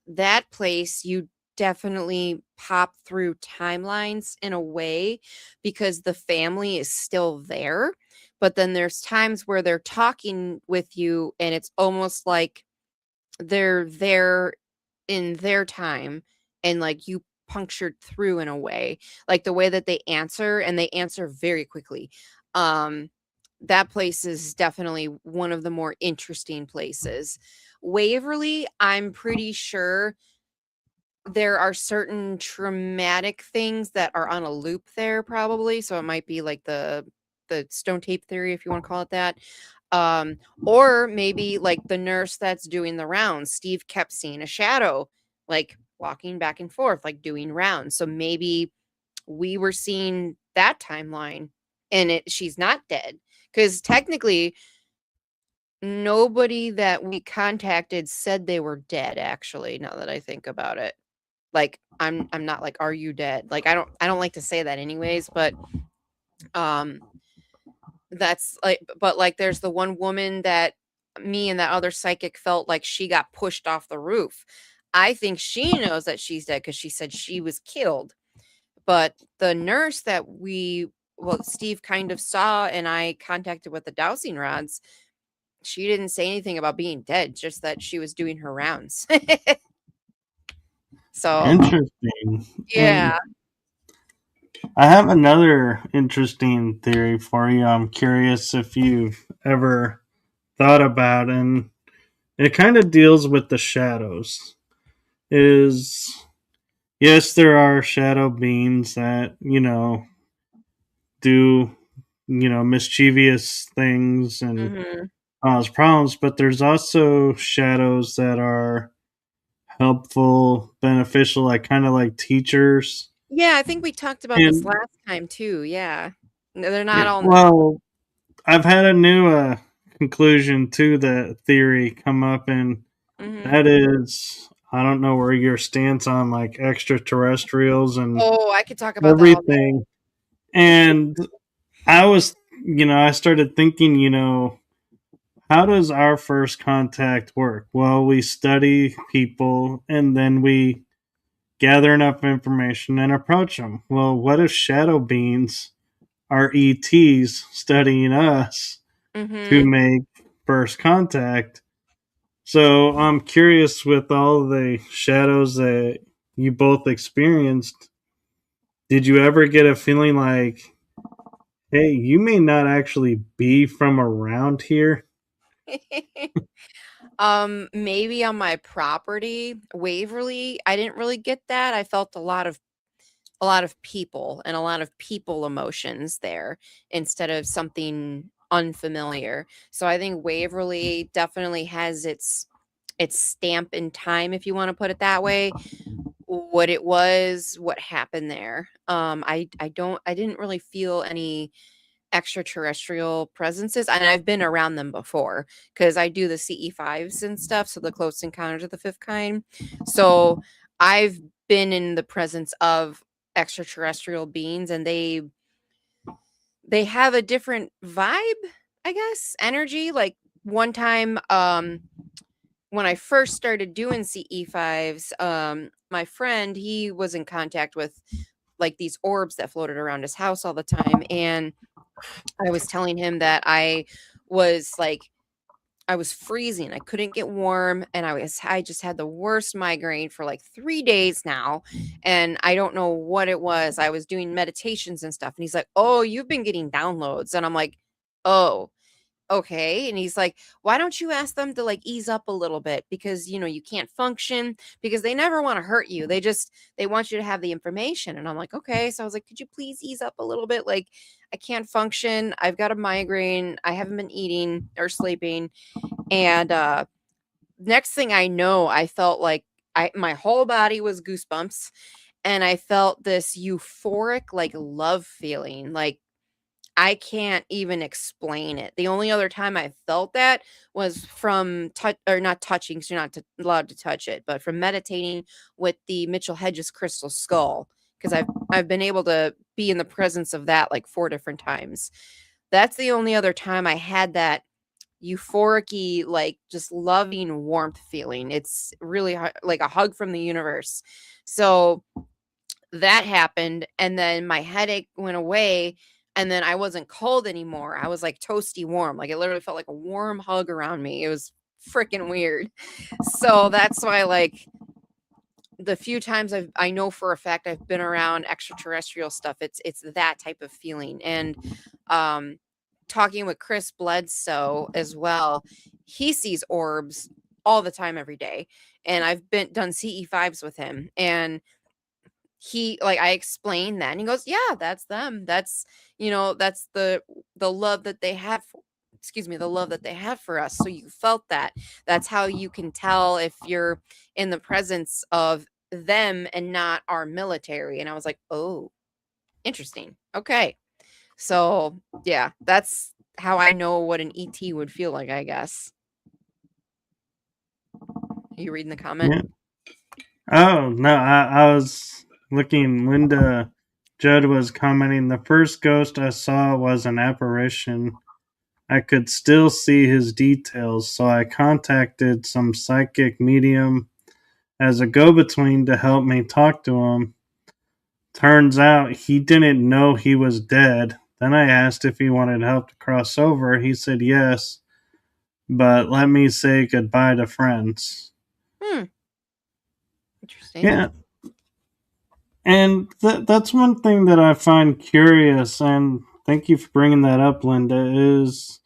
That place, you definitely pop through timelines in a way, because the family is still there. But then there's times where they're talking with you, and it's almost like they're there in their time, and like you punctured through in a way, like the way that they answer, and they answer very quickly. um that place is definitely one of the more interesting places. Waverly, I'm pretty sure there are certain traumatic things that are on a loop there probably, so it might be like the stone tape theory, if you want to call it that. Or maybe like the nurse that's doing the rounds. Steve kept seeing a shadow, like walking back and forth, like doing rounds. So maybe we were seeing that timeline and she's not dead. Because technically, nobody that we contacted said they were dead, actually, now that I think about it. Like, I'm not like, "Are you dead?" Like, I don't like to say that anyways, but, um, that's like but, like, there's the one woman that me and that other psychic felt like she got pushed off the roof. I think she knows that she's dead because she said she was killed, but the nurse that Steve kind of saw and I contacted with the dowsing rods, she didn't say anything about being dead, just that she was doing her rounds. So, Interesting. And yeah. I have another interesting theory for you. I'm curious if you've ever thought about, and it kind of deals with the shadows. Is yes, there are shadow beings that do mischievous things and Mhm. cause problems, but there's also shadows that are helpful, beneficial, like kind of like teachers. Yeah, I think we talked about this And last time too, yeah. No, they're not yeah, all well, I've had a new conclusion to the theory come up, and Mhm. that is, I don't know where your stance on like extraterrestrials and Oh, I could talk about that all day. everything. And I was, I started thinking, how does our first contact work? Well, we study people and then we gather enough information and approach them. Well, what if shadow beings are ETs studying us to Mhm. make first contact? So I'm curious, with all the shadows that you both experienced, did you ever get a feeling like, hey, you may not actually be from around here? Maybe on my property, Waverly, I didn't really get that. I felt a lot of people and a lot of people emotions there instead of something unfamiliar. So I think Waverly definitely has its stamp in time, if you want to put it that way. What it was, what happened there. I didn't really feel any extraterrestrial presences, and I've been around them before because I do the CE5s and stuff, so the close encounters of the fifth kind. So I've been in the presence of extraterrestrial beings, and they have a different vibe, I guess, energy. Like one time, when I first started doing CE5s, my friend, he was in contact with like these orbs that floated around his house all the time. And I was telling him that was like, I was freezing. I couldn't get warm. And I just had the worst migraine for like 3 days now. And I don't know what it was. I was doing meditations and stuff. And he's like, "Oh, you've been getting downloads." And I'm like, "Oh, okay." And he's like, "Why don't you ask them to like ease up a little bit, because you can't function, because they never want to hurt you. They want you to have the information." And I'm like, "Okay." So I was like, "Could you please ease up a little bit? Like, I can't function. I've got a migraine. I haven't been eating or sleeping." And next thing I know, I felt like my whole body was goosebumps, and I felt this euphoric like love feeling. Like, I can't even explain it. The only other time I felt that was from touch, or not touching, 'cause you're not allowed to touch it, but from meditating with the Mitchell Hedges crystal skull, because I've been able to be in the presence of that like 4 different times. That's the only other time I had that euphoric-y, like, just loving warmth feeling. It's really like a hug from the universe. So that happened, and then my headache went away, and then I wasn't cold anymore. I was like toasty warm. Like, it literally felt like a warm hug around me. It was freaking weird. So that's why, like, the few times I know for a fact I've been around extraterrestrial stuff, it's that type of feeling. And um talking with Chris Bledsoe as well, he sees orbs all the time, every day. And I've done CE5s with him, and he, like, I explained that, and he goes, "Yeah, that's them. That's, that's the love that they have excuse me, the love that they have for us. So you felt that. That's how you can tell if you're in the presence of them and not our military." And I was like, "Oh, interesting. Okay." So, yeah, that's how I know what an ET would feel like, I guess. Are you reading the comment? Yeah. Oh no, I was looking. Linda Judd was commenting. The first ghost I saw was an apparition. I could still see his details, so I contacted some psychic medium as a go between to help me talk to him. Turns out he didn't know he was dead. Then I asked if he wanted help to cross over. He said yes, but let me say goodbye to friends. Hmm. Interesting. Yeah, and that's one thing that I find curious, and thank you for bringing that up, Linda, is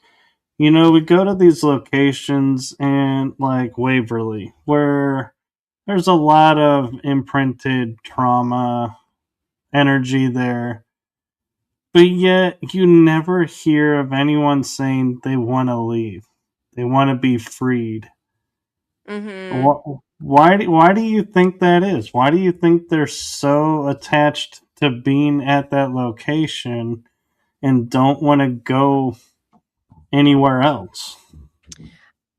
we go to these locations and like Waverly, where there's a lot of imprinted trauma energy there, but yet you never hear of anyone saying they want to leave, they want to be freed. Mm-hmm. Why do you think that is? Why do you think they're so attached to being at that location and don't want to go anywhere else?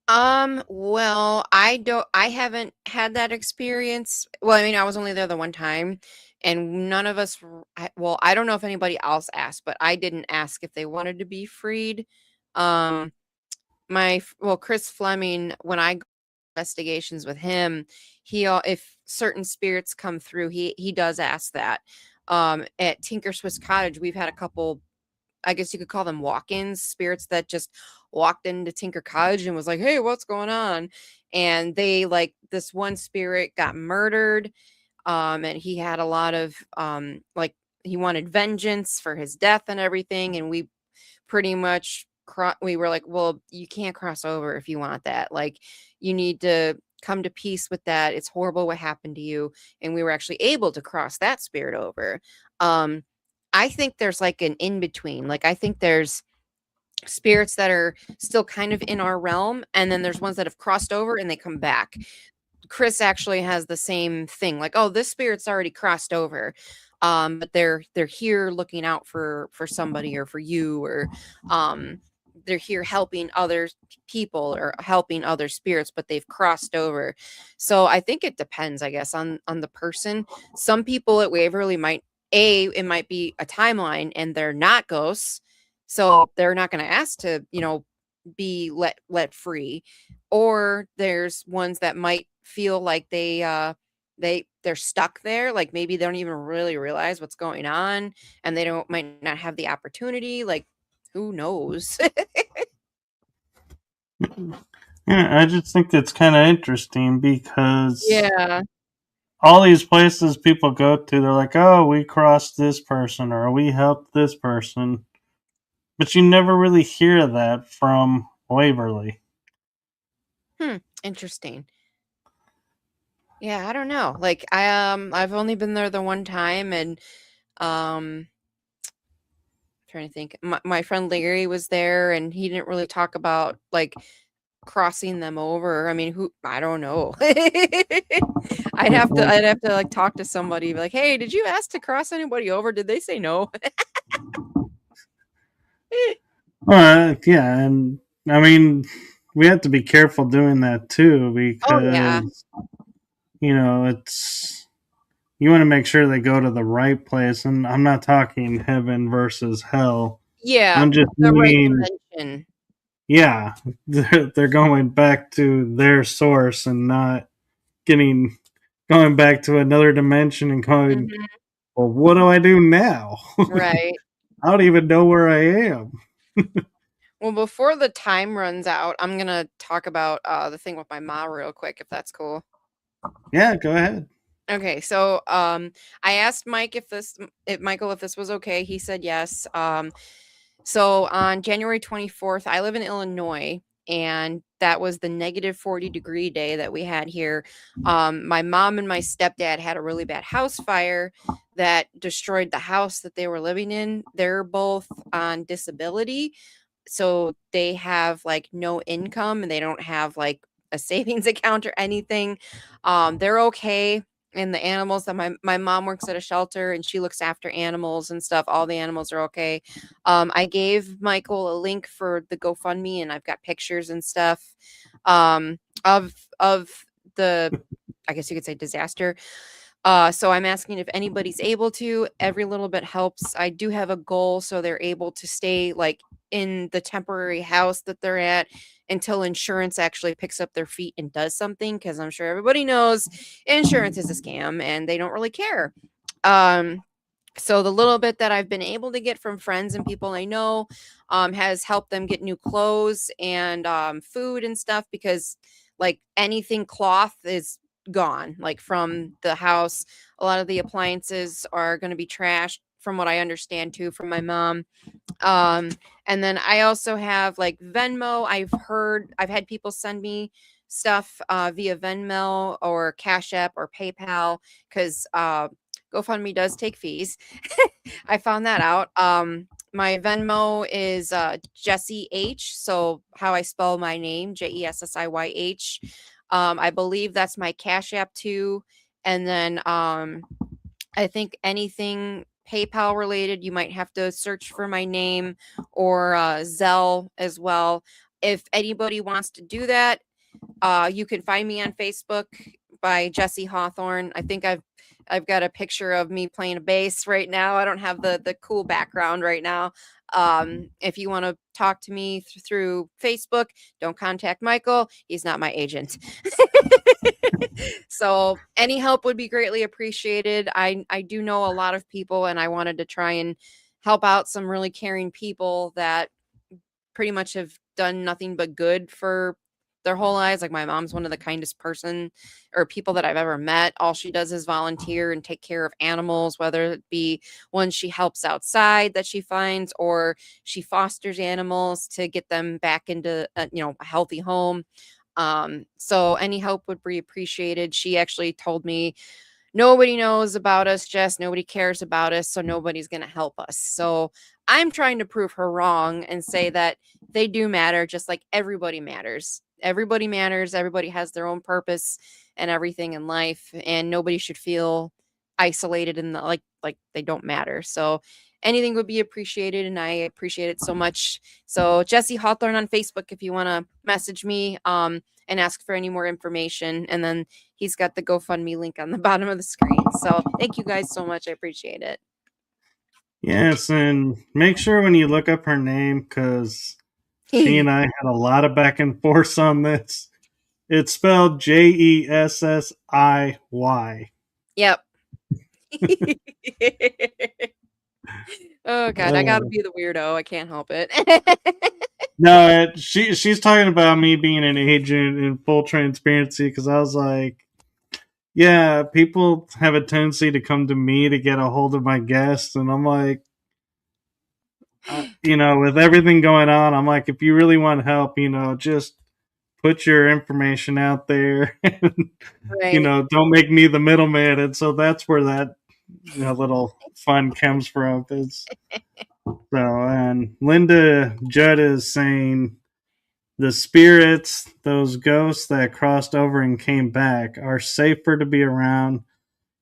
Well, I haven't had that experience. Well, I mean, I was only there the one time, and none of us, well, I don't know if anybody else asked, but I didn't ask if they wanted to be freed. Um, well, Chris Fleming, when I go investigations with him, if certain spirits come through, he does ask that. At Tinker Swiss Cottage, we've had a couple, I guess you could call them walk-ins, spirits that just walked into Tinker Cottage and was like, "Hey, what's going on?" And they, like, this one spirit got murdered, and he had a lot of like, he wanted vengeance for his death and everything, and we pretty much we were like, "Well, you can't cross over if you want that. Like, you need to come to peace with that. It's horrible what happened to you." And we were actually able to cross that spirit over. Um, I think there's like an in between. Like, I think there's spirits that are still kind of in our realm, and then there's ones that have crossed over and they come back. Chris actually has the same thing. Like, "Oh, this spirit's already crossed over." But they're here looking out for somebody or for you, or um they're here helping other people or helping other spirits, but they've crossed over. So I think it depends, I guess, on the person. Some people at Waverly might, it might be a timeline and they're not ghosts, so they're not going to ask to, be let free. Or there's ones that might feel like they're stuck there, like maybe they don't even really realize what's going on, and they don't might not have the opportunity, like, who knows. Yeah, I just think it's kind of interesting because Yeah. all these places people go to, they're like, "Oh, we crossed this person or we helped this person," but you never really hear that from Waverly. Interesting. Yeah, I don't know. Like, I've only been there the one time, and um trying to think. My friend Larry was there, and he didn't really talk about, like, crossing them over. I mean, who, I don't know. I'd have to like talk to somebody, be like, "Hey, did you ask to cross anybody over? Did they say no?" Yeah, and I mean, we have to be careful doing that too Oh yeah. because it's you want to make sure they go to the right place, and I'm not talking heaven versus hell. Yeah, I'm just the right meaning, dimension. yeah, they're going back to their source and not getting going back to another dimension and going, Mhm. well, what do I do now? Right. I don't even know where I am. Well, before the time runs out, I'm gonna talk about the thing with my mom real quick, if that's cool. Yeah, go ahead. Okay, so I asked Michael if this was okay. He said yes. So on January 24th, I live in Illinois, and that was the negative 40-degree day that we had here. My mom and my stepdad had a really bad house fire that destroyed the house that they were living in. They're both on disability, so they have like no income and they don't have like a savings account or anything. They're okay. And the animals that my mom works at a shelter and she looks after animals and stuff. All the animals are okay. I gave Michael a link for the GoFundMe and I've got pictures and stuff of the, I guess you could say, disaster. So I'm asking if anybody's able to. Every little bit helps. I do have a goal so they're able to stay like in the temporary house that they're at until insurance actually picks up their feet and does something, because I'm sure everybody knows insurance is a scam and they don't really care. So the little bit that I've been able to get from friends and people I know has helped them get new clothes and food and stuff, because like anything cloth is gone like from the house. A lot of the appliances are going to be trashed from what I understand too from my mom. um and then I also have like Venmo. I've had people send me stuff via Venmo or Cash App or PayPal, because GoFundMe does take fees. I found that out. My Venmo is Jessiy H. So how I spell my name, JESSIYH. I believe that's my Cash App too. And then I think anything PayPal related, you might have to search for my name, or Zelle as well. If anybody wants to do that, you can find me on Facebook by Jessiy Hawthorne. I think I've got a picture of me playing a bass right now. I don't have the cool background right now. If you want to talk to me through Facebook, don't contact Michael. He's not my agent. So any help would be greatly appreciated. I do know a lot of people, and I wanted to try and help out some really caring people that pretty much have done nothing but good for their whole lives. Like my mom's one of the kindest person or people that I've ever met. All she does is volunteer and take care of animals, whether it be ones she helps outside that she finds, or she fosters animals to get them back into a healthy home. So any help would be appreciated. She actually told me, nobody knows about us, Jess. Nobody cares about us, so nobody's going to help us. So I'm trying to prove her wrong and say that they do matter, just like everybody matters. Everybody matters. Everybody has their own purpose and everything in life, and nobody should feel isolated and like they don't matter. So anything would be appreciated, and I appreciate it so much. So Jessiy Hawthorne on Facebook, if you want to message me and ask for any more information, and then he's got the GoFundMe link on the bottom of the screen. So thank you guys so much. I appreciate it. Yes, and make sure when you look up her name, because she and I had a lot of back and forth on this. It's spelled Jessiy. Yep. Oh God, I gotta be the weirdo. I can't help it. No, she's talking about me being an agent in full transparency, because I was like, yeah, people have a tendency to come to me to get a hold of my guests, and I'm like, with everything going on, I'm like, if you really want help, just put your information out there, and, Right. don't make me the middleman. And so that's where that little fun comes from. And Linda Judd is saying the spirits, those ghosts that crossed over and came back, are safer to be around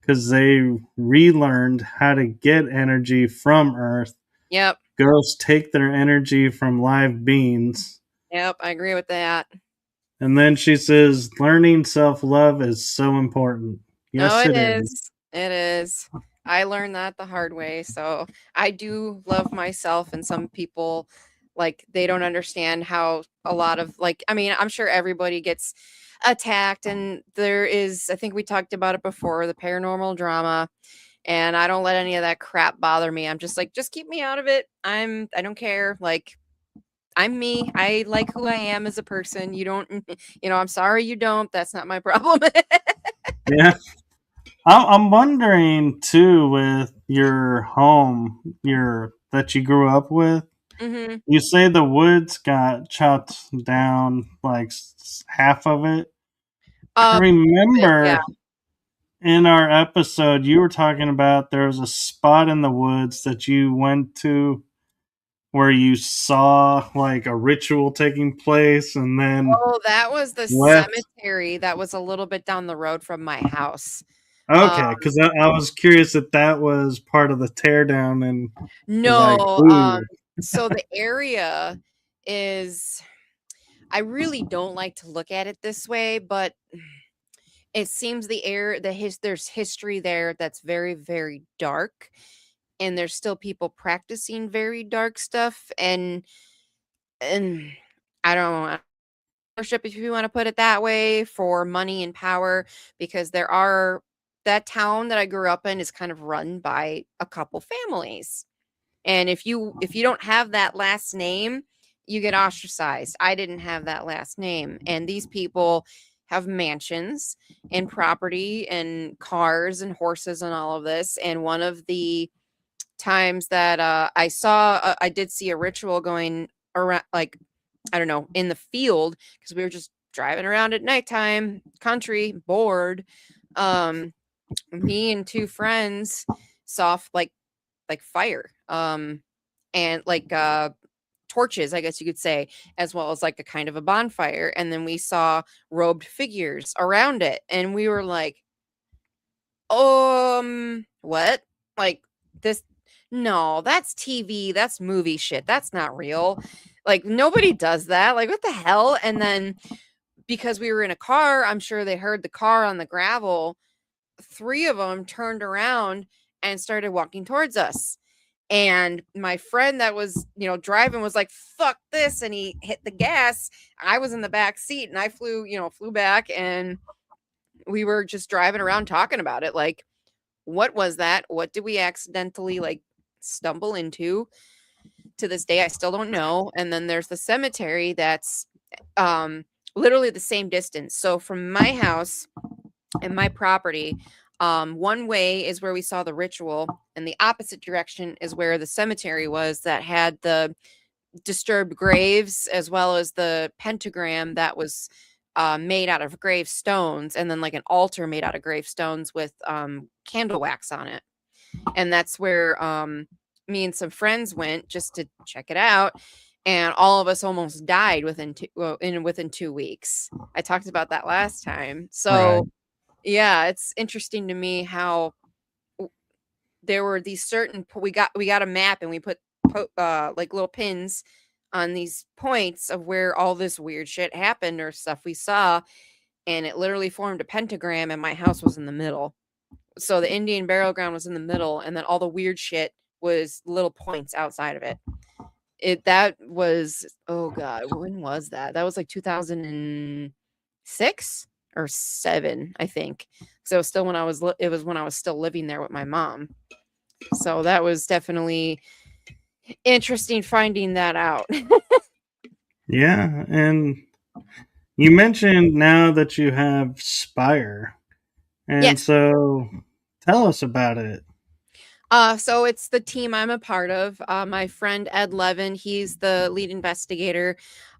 because they relearned how to get energy from Earth. Yep. Ghosts take their energy from live beings. Yep. I agree with that. And then she says, learning self love is so important. No, Yes, it it is. is. It is. I learned that the hard way. So I do love myself, and some people like they don't understand how a lot of I mean, I'm sure everybody gets attacked, and there is, I think we talked about it before, the paranormal drama, and I don't let any of that crap bother me. I'm just like, just keep me out of it. I don't care. Like, I'm me. I like who I am as a person. You don't, I'm sorry you don't. That's not my problem. Yeah. I'm wondering too, with your home, that you grew up with. Mhm. You say the woods got chopped down, like half of it. I Bit, yeah. remember in our episode you were talking about there was a spot in the woods that you went to where you saw like a ritual taking place and then Oh, that was the left. cemetery that was a little bit down the road from my house. Um, Okay, because I was curious if that was part of the teardown and was like, no, ooh, so the area is I really don't like to look at it this way, but it seems there's history there that's very, very dark, and there's still people practicing very dark stuff, and I don't know, worship, if you wanna put it that way, for money and power, because that town that I grew up in is kind of run by a couple families. And if you don't have that last name, you get ostracized. I didn't have that last name, and these people have mansions and property and cars and horses and all of this. And one of the times that I did see a ritual going around, like, I don't know, in the field, because we were just driving around at nighttime, country, bored. Um, Me and two friends saw like fire. And like torches, I guess you could say, as well as like a kind of a bonfire. And then we saw robed figures around it. And we were like, what? Like this? No, that's TV. That's movie shit. That's not real. Like nobody does that. Like what the hell? And then because we were in a car, I'm sure they heard the car on the gravel. Three of them turned around and started walking towards us. And my friend that was, driving was like, fuck this. And he hit the gas. I was in the back seat and I flew back, and we were just driving around talking about it. Like, what was that? What did we accidentally like stumble into? To this day, I still don't know. And then there's the cemetery that's um literally the same distance. So from my house and my property, one way is where we saw the ritual, and the opposite direction is where the cemetery was that had the disturbed graves, as well as the pentagram that was made out of gravestones, and then like an altar made out of gravestones with candle wax on it. And that's where me and some friends went just to check it out. And all of us almost died within 2 weeks. I talked about that last time. right. So yeah, it's interesting to me how there were these we got a map, and we put like little pins on these points of where all this weird shit happened or stuff we saw, and it literally formed a pentagram, and my house was in the middle. So the Indian burial ground was in the middle, and then all the weird shit was little points outside of it. That was, oh god, when was that? That was like 2006 or 7, I think. So it was still it was when I was still living there with my mom. So that was definitely interesting finding that out. Yeah, and you mentioned now that you have Spire, and Yes. so tell us about it. So it's the team I'm a part of. My friend Ed Levin, he's the lead investigator.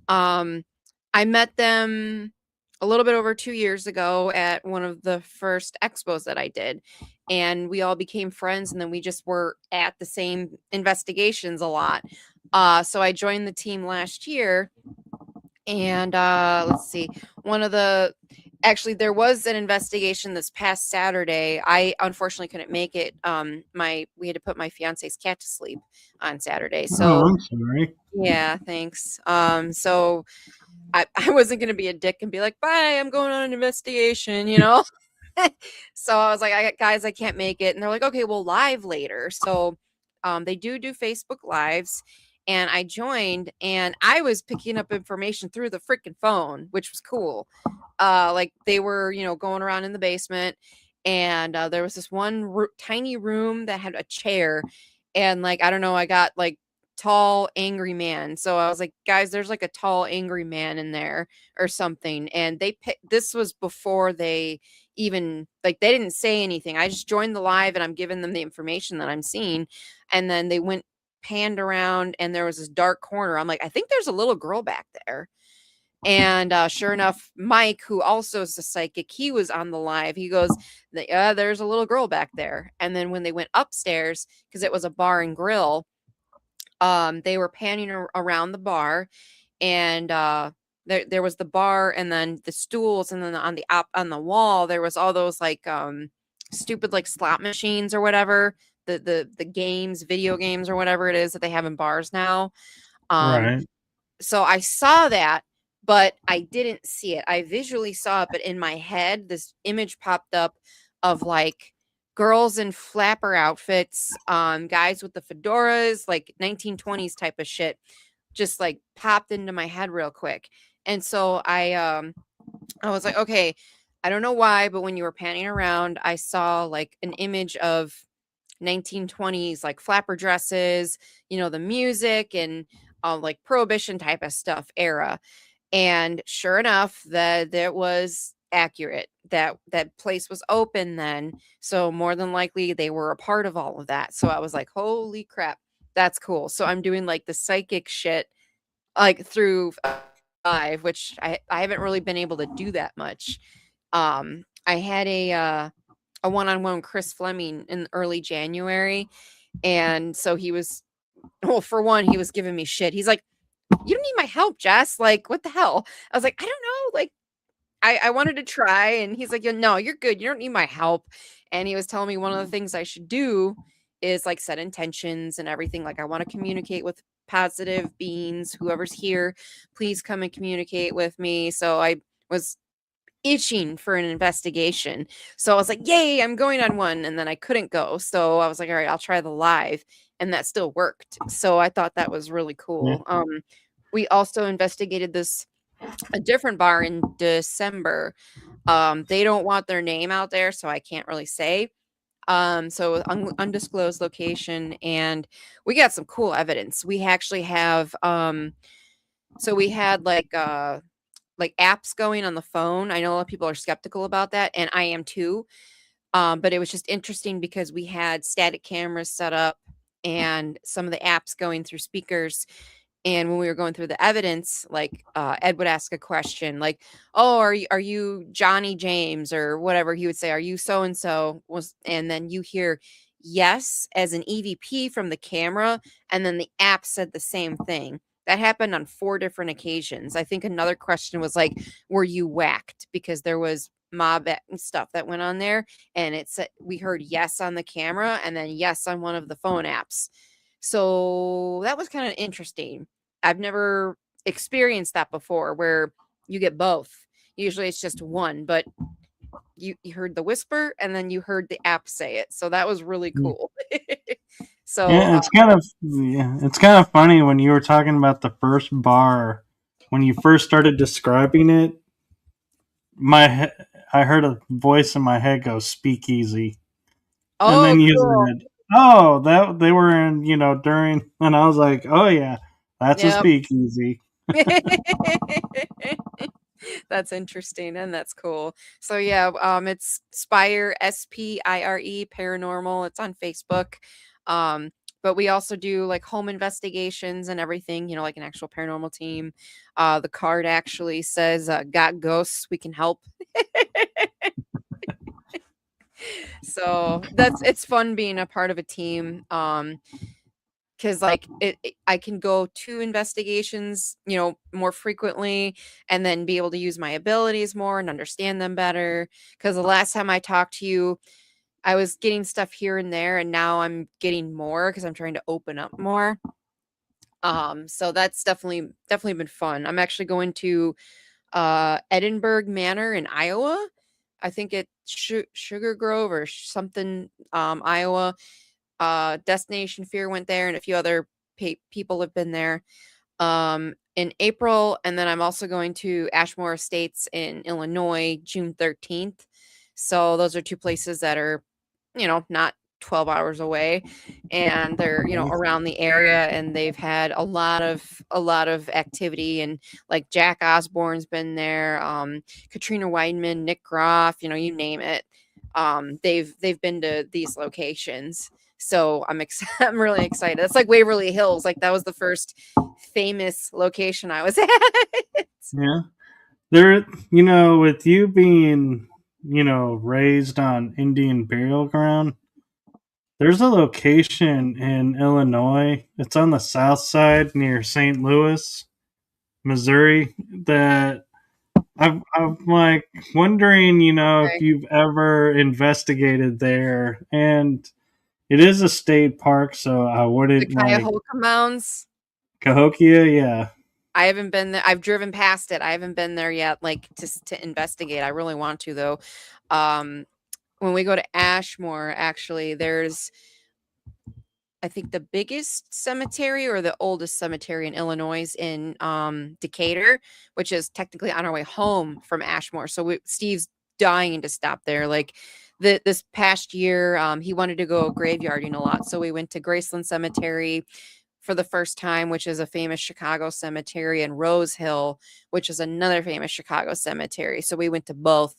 Um, I met them a little bit over 2 years ago at one of the first expos that I did, and we all became friends. And then we just were at the same investigations a lot. So I joined the team last year, and let's see, one of the actually there was an investigation this past Saturday. I unfortunately couldn't make it. My We had to put my fiance's cat to sleep on Saturday. Oh, So I'm sorry. yeah, thanks. So I wasn't gonna be a dick and be like, bye, I'm going on an investigation. So I was like, guys, I can't make it. And they're like, okay, we'll live later. So they do Facebook lives. And I joined, and I was picking up information through the freaking phone, which was cool. Like they were, going around in the basement, and there was this one tiny room that had a chair, and like I don't know, I got like tall angry man. So I was like, guys, there's like a tall angry man in there or something. And this was before they even like they didn't say anything. I just joined the live, and I'm giving them the information that I'm seeing, and then they went panned around and there was this dark corner. I'm like, I think there's a little girl back there. And sure enough, Mike, who also is a psychic, he was on the live. He goes, yeah, there's a little girl back there. And then when they went upstairs, because it was a bar and grill, they were panning around the bar, and there was the bar, and then the stools, and then on the wall there was all those like stupid like slot machines or whatever, the games, video games or whatever it is that they have in bars now. Right. So I saw that, but I didn't see it. I visually saw it, but in my head, this image popped up of like girls in flapper outfits, guys with the fedoras, like 1920s type of shit, just like popped into my head real quick. And so I was like, okay, I don't know why, but when you were panning around, I saw like an image of 1920s like flapper dresses, the music and like prohibition type of stuff era. And sure enough, that was accurate. That place was open then, so more than likely they were a part of all of that. So I was like, holy crap, that's cool. So I'm doing like the psychic shit like through live, which I haven't really been able to do that much. I had a one-on-one with Chris Fleming in early January, and so he was, well, for one, he was giving me shit. He's like, you don't need my help, Jess. Like, what the hell? I was like, I don't know. Like, I wanted to try. And he's like, no, you're good. You don't need my help. And he was telling me one of the things I should do is like set intentions and everything. Like, I want to communicate with positive beings. Whoever's here, please come and communicate with me. So I was itching for an investigation. So I was like, yay, I'm going on one. And then I couldn't go. So I was like, all right, I'll try the live. And that still worked. So I thought that was really cool. Yeah. We also investigated a different bar in December. They don't want their name out there, so I can't really say. So undisclosed location, and we got some cool evidence. We actually have so we had like apps going on the phone. I know a lot of people are skeptical about that, and I am too. But it was just interesting because we had static cameras set up and some of the apps going through speakers. And when we were going through the evidence, like Ed would ask a question like, oh, are you Johnny James or whatever? He would say, are you so and so? And then you hear yes as an EVP from the camera, and then the app said the same thing. That happened on 4 different occasions. I think another question was like, were you whacked? Because there was mob stuff that went on there, and it said we heard yes on the camera and then yes on one of the phone apps. So that was kind of interesting. I've never experienced that before where you get both. Usually it's just one, but you heard the whisper and then you heard the app say it. So that was really cool. So Yeah, it's kind of funny when you were talking about the first bar when you first started describing it. I heard a voice in my head go "speakeasy," and oh, then you cool. said, "Oh, that they were in during," and I was like, "Oh yeah, that's a Yep. speakeasy." That's interesting and that's cool. So yeah, it's Spire, SPIRE Paranormal. It's on Facebook. But we also do like home investigations and everything, like an actual paranormal team. The card actually says got ghosts, we can help. So it's fun being a part of a team. Because like I can go to investigations, more frequently, and then be able to use my abilities more and understand them better. Because the last time I talked to you, I was getting stuff here and there, and now I'm getting more because I'm trying to open up more. So that's definitely been fun. I'm actually going to Edinburgh Manor in Iowa. I think it's Sugar Grove or something, Iowa. Destination Fear went there, and a few other people have been there in April. And then I'm also going to Ashmore Estates in Illinois, June 13th. So those are 2 places that are, not 12 hours away, and they're, around the area, and they've had a lot of activity, and like Jack Osborne's been there, Katrina Weidman, Nick Groff, you name it. They've been to these locations. So I'm really excited. It's like Waverly Hills. Like that was the first famous location I was at. Yeah. There, with you being, raised on Indian burial ground, there's a location in Illinois. It's on the south side near St. Louis, Missouri, that I'm like wondering, if Okay. you've ever investigated there. And it is a state park, so I The wouldn't like Cuyahoga Mounds. Cahokia, yeah. I haven't been there. I've driven past it. I haven't been there yet, like to investigate. I really want to though. Um, when we go to Ashmore, actually, there's I think the biggest cemetery or the oldest cemetery in Illinois is in Decatur, which is technically on our way home from Ashmore. So Steve's dying to stop there. Like this past year, he wanted to go graveyarding a lot. So we went to Graceland Cemetery for the first time, which is a famous Chicago cemetery, and Rose Hill, which is another famous Chicago cemetery. So we went to both.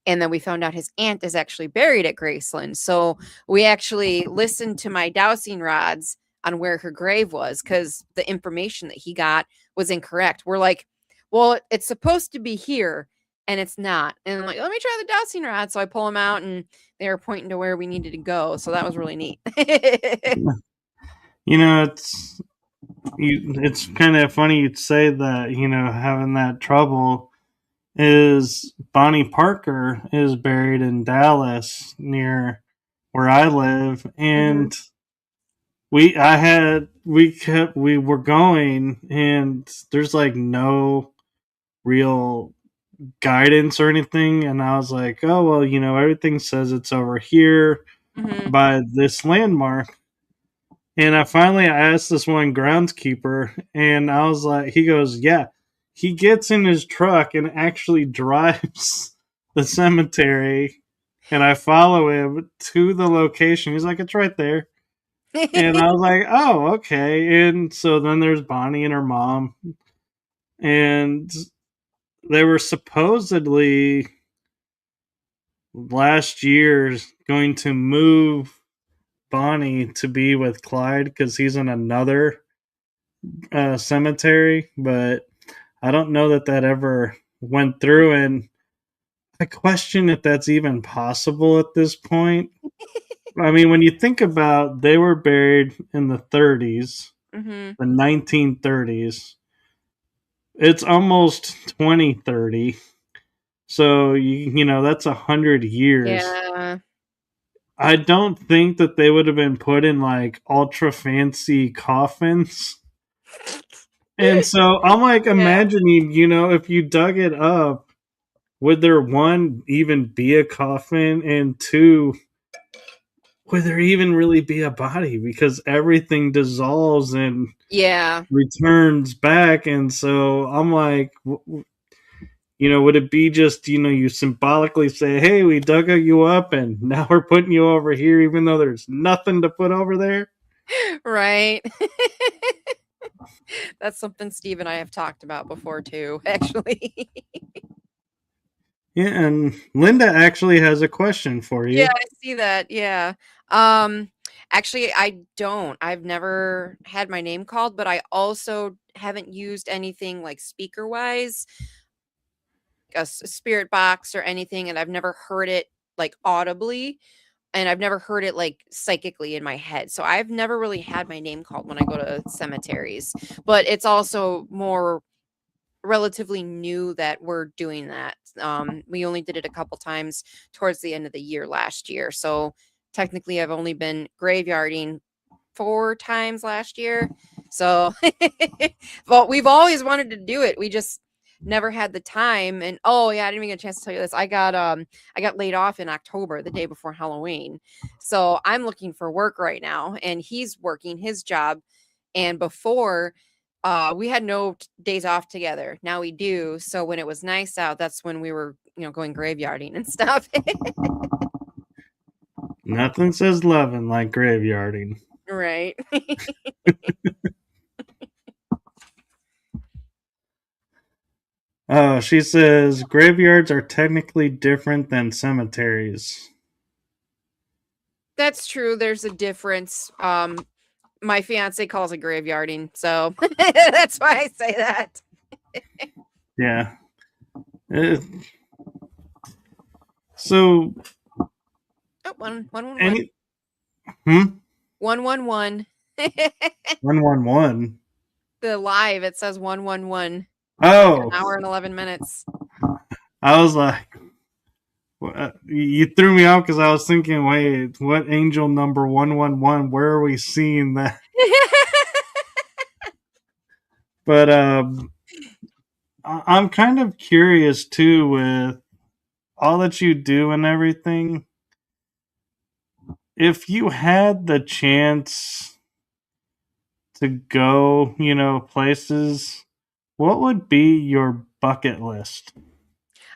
And then we found out his aunt is actually buried at Graceland. So we actually listened to my dowsing rods on where her grave was because the information that he got was incorrect. We're like, well, it's supposed to be here and it's not. And I'm like, let me try the dowsing rod. So I pull them out and they were pointing to where we needed to go. So that was really neat. It's it's kind of funny you'd say that, having that trouble is Bonnie Parker is buried in Dallas near where I live, Mhm. and we were going, and there's like no real guidance or anything, and I was like, oh well, everything says it's over here Mhm. by this landmark. And I asked this one groundskeeper, and I was like, he goes, yeah. He gets in his truck and actually drives the cemetery, and I follow him to the location. He's like, it's right there. And I was like, oh, okay. And so then there's Bonnie and her mom, and they were supposedly last year going to move Bonnie to be with Clyde because he's in another cemetery, but I don't know that ever went through, and I question if that's even possible at this point. I mean, when you think about they were buried in the 30s, Mhm. the 1930s, it's almost 2030. So that's 100 years. Yeah. I don't think that they would have been put in like ultra fancy coffins. And so I'm like Yeah. imagining, if you dug it up, would there one even be a coffin, and two, would there even really be a body because everything dissolves and Yeah. returns back? And so I'm like, would it be just, you symbolically say, hey, we dug you up and now we're putting you over here even though there's nothing to put over there? Right. That's something Steve and I have talked about before too, actually. Yeah, and Linda actually has a question for Yeah, you. I see that, yeah. Um, actually, I don't. I've never had my name called, but I also haven't used anything like speaker-wise, a spirit box or anything, and I've never heard it, like, audibly, and I've never heard it, like, psychically in my head, so I've never really had my name called when I go to cemeteries, but it's also more relatively new that we're doing that. We only did it a couple times towards the end of the year last year. So technically, I've only been graveyarding 4 times last year. So, but we've always wanted to do it. We just never had the time. And oh yeah, I didn't even get a chance to tell you this. I got laid off in October, the day before Halloween. So I'm looking for work right now, and he's working his job. And before we had no days off together. Now we do. So when it was nice out, that's when we were, going graveyarding and stuff. Nothing says loving like graveyarding. Right. She says graveyards are technically different than cemeteries. That's true. There's a difference. My fiance calls it graveyarding, so that's why I say that. Yeah. Uh, so Oh, one. any 111. 111. The live, it says 111. It's like an Oh, hour and 11 minutes. I was like, you threw me off because I was thinking, wait, what angel number 111? Where are we seeing that? But I'm kind of curious too with all that you do and everything. If you had the chance to go, places, what would be your bucket list?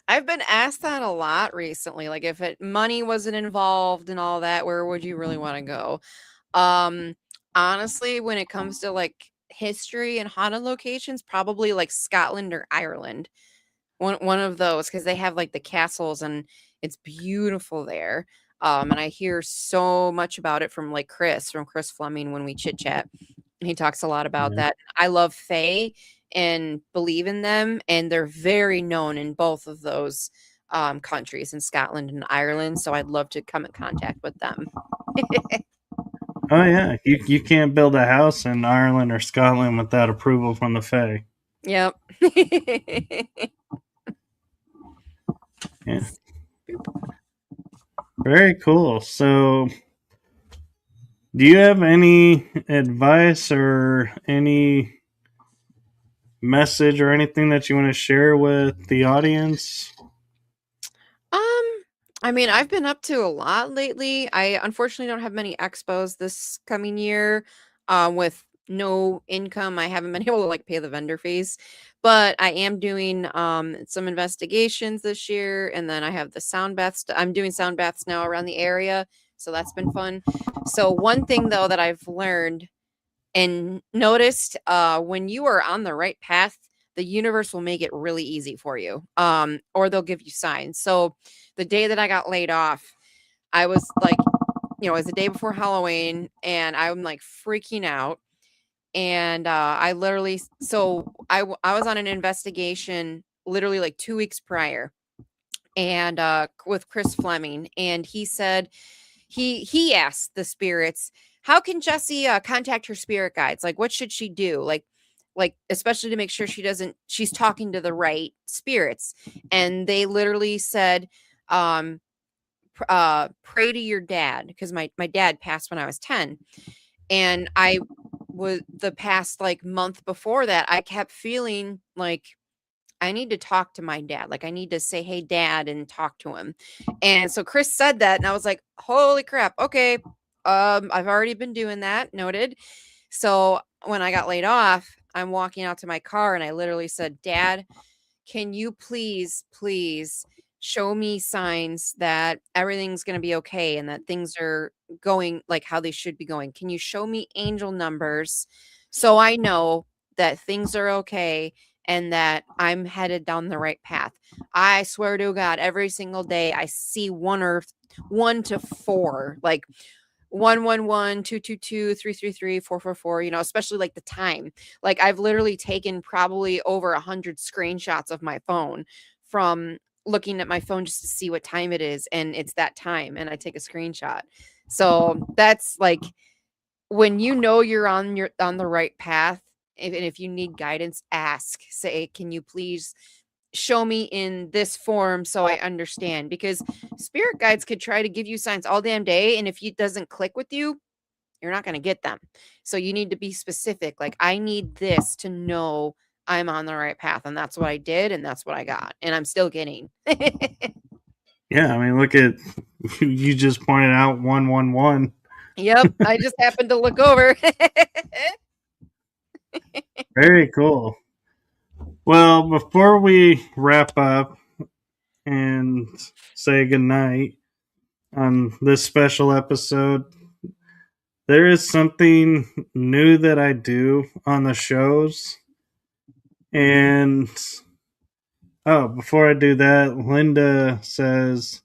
I've been asked that a lot recently. Like, if money wasn't involved and all that, where would you really want to go? Um, Honestly, when it comes to like history and haunted locations, probably like Scotland or Ireland. One of those, because they have like the castles and it's beautiful there. And I hear so much about it from like from Chris Fleming when we chit chat. He talks a lot about Yeah. that. I love Fae and believe in them, and they're very known in both of those countries, in Scotland and Ireland. So I'd love to come in contact with them. Oh yeah, you can't build a house in Ireland or Scotland without approval from the Fae. Yep. Yeah, very cool. So, do you have any advice or any message or anything that you want to share with the audience? Um, I mean, I've been up to a lot lately. I unfortunately don't have many expos this coming year. With no income, I haven't been able to like pay the vendor fees. But I am doing some investigations this year, and then I have the sound baths. I'm doing sound baths now around the area, so that's been fun. So one thing though that I've learned and noticed, when you are on the right path, the universe will make it really easy for you, or they'll give you signs. So the day that I got laid off, I was like, it was the day before Halloween, and I'm like freaking out. And I literally, I was on an investigation literally like 2 weeks prior, and with Chris Fleming, and he said he asked the spirits, how can Jessiy contact her spirit guides? Like, what should she do? Like especially to make sure she's talking to the right spirits. And they literally said, um, pray to your dad, because my dad passed when I was 10, and I was the past like month before that, I kept feeling like I need to talk to my dad. Like, I need to say, "Hey, dad," and talk to him. And so Chris said that, and I was like, "Holy crap. Okay. I've already been doing that. Noted." So when I got laid off, I'm walking out to my car and I literally said, "Dad, can you please show me signs that everything's going to be okay and that things are going like how they should be going? Can you show me angel numbers so I know that things are okay and that I'm headed down the right path?" I swear to God, every single day I see one to four, like 111, 222, 333, 444, especially like the time. Like, I've literally taken probably over 100 screenshots of my phone from looking at my phone just to see what time it is, and it's that time, and I take a screenshot. So that's like, when you know you're on the right path, and if you need guidance, ask. Say, can you please show me in this form so I understand? Because spirit guides could try to give you signs all damn day, and if it doesn't click with you, you're not going to get them. So you need to be specific. Like, I need this to know I'm on the right path, and that's what I did, and that's what I got, and I'm still getting. Yeah, I mean, look at you just pointed out 111. Yep, I just happened to look over. Very cool. Well, before we wrap up and say goodnight on this special episode, there is something new that I do on the shows. And before I do that, Linda says,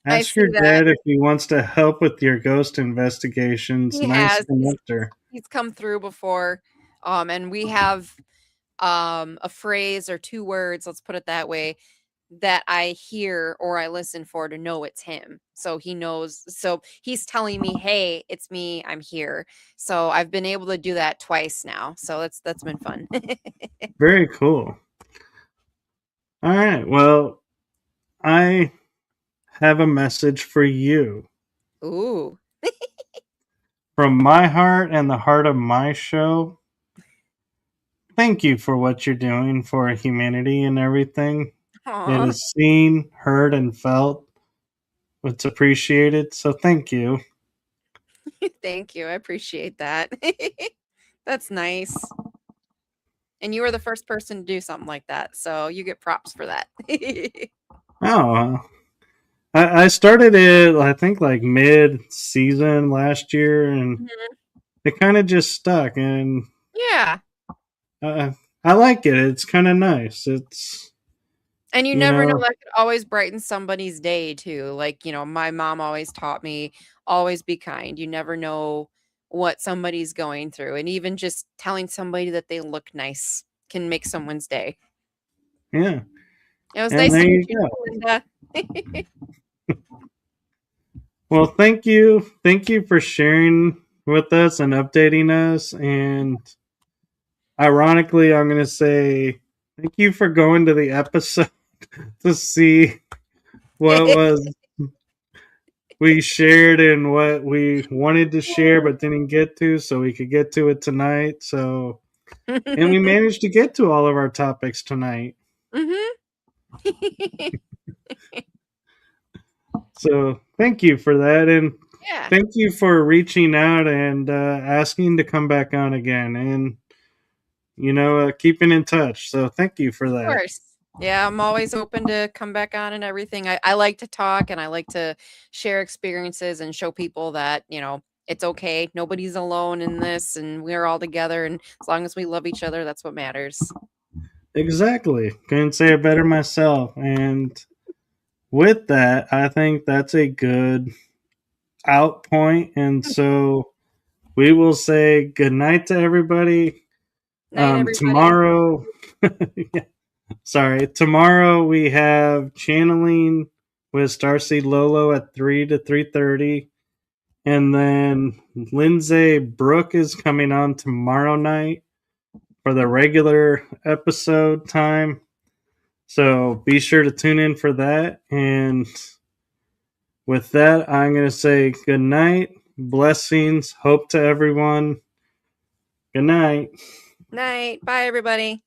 I Ask see your that. dad if he wants to help with your ghost investigations. He Nice has. connector. He's come through before. And we have a phrase or two words, let's put it that way, that I hear or I listen for to know it's him. So he knows. So he's telling me, "Hey, it's me. I'm here." So I've been able to do that twice now. So that's been fun. Very cool. All right. Well, I have a message for you. Ooh. From my heart and the heart of my show, thank you for what you're doing for humanity and everything. It Aw. is seen, heard, and felt. It's appreciated. So thank you. Thank you. I appreciate that. That's nice. And you were the first person to do something like that. So you get props for that. Oh, I started it, I think, like mid season last year, and Mhm. it kind of just stuck. And Yeah. uh, I like it. It's kind of nice. It's, And you you never know, know, that could always brighten somebody's day too. Like, my mom always taught me, always be kind. You never know what somebody's going through. And even just telling somebody that they look nice can make someone's day. yeah. It was And nice there to meet you you, go. Linda. Well, thank you. Thank you for sharing with us and updating us. And ironically, I'm going to say thank you for going to the episode to see what was we shared and what we wanted to share but didn't get to, so we could get to it tonight. So, and we managed to get to all of our topics tonight. Mhm. So, thank you for that. And Yeah, thank you for reaching out and asking to come back on again. And keeping in touch. So thank you for of that. course. Yeah, I'm always open to come back on and everything. I like to talk and I like to share experiences and show people that, it's okay. Nobody's alone in this and we're all together. And as long as we love each other, that's what matters. Exactly. Couldn't say it better myself. And with that, I think that's a good out point. And so we will say good night to everybody. Night, everybody. Tomorrow, sorry, tomorrow we have channeling with Starseed Lolo at 3 to 3:30. And then Lindsay Brooke is coming on tomorrow night for the regular episode time. So be sure to tune in for that. And with that, I'm going to say good night, blessings, hope to everyone. Good night. Night. Bye, everybody.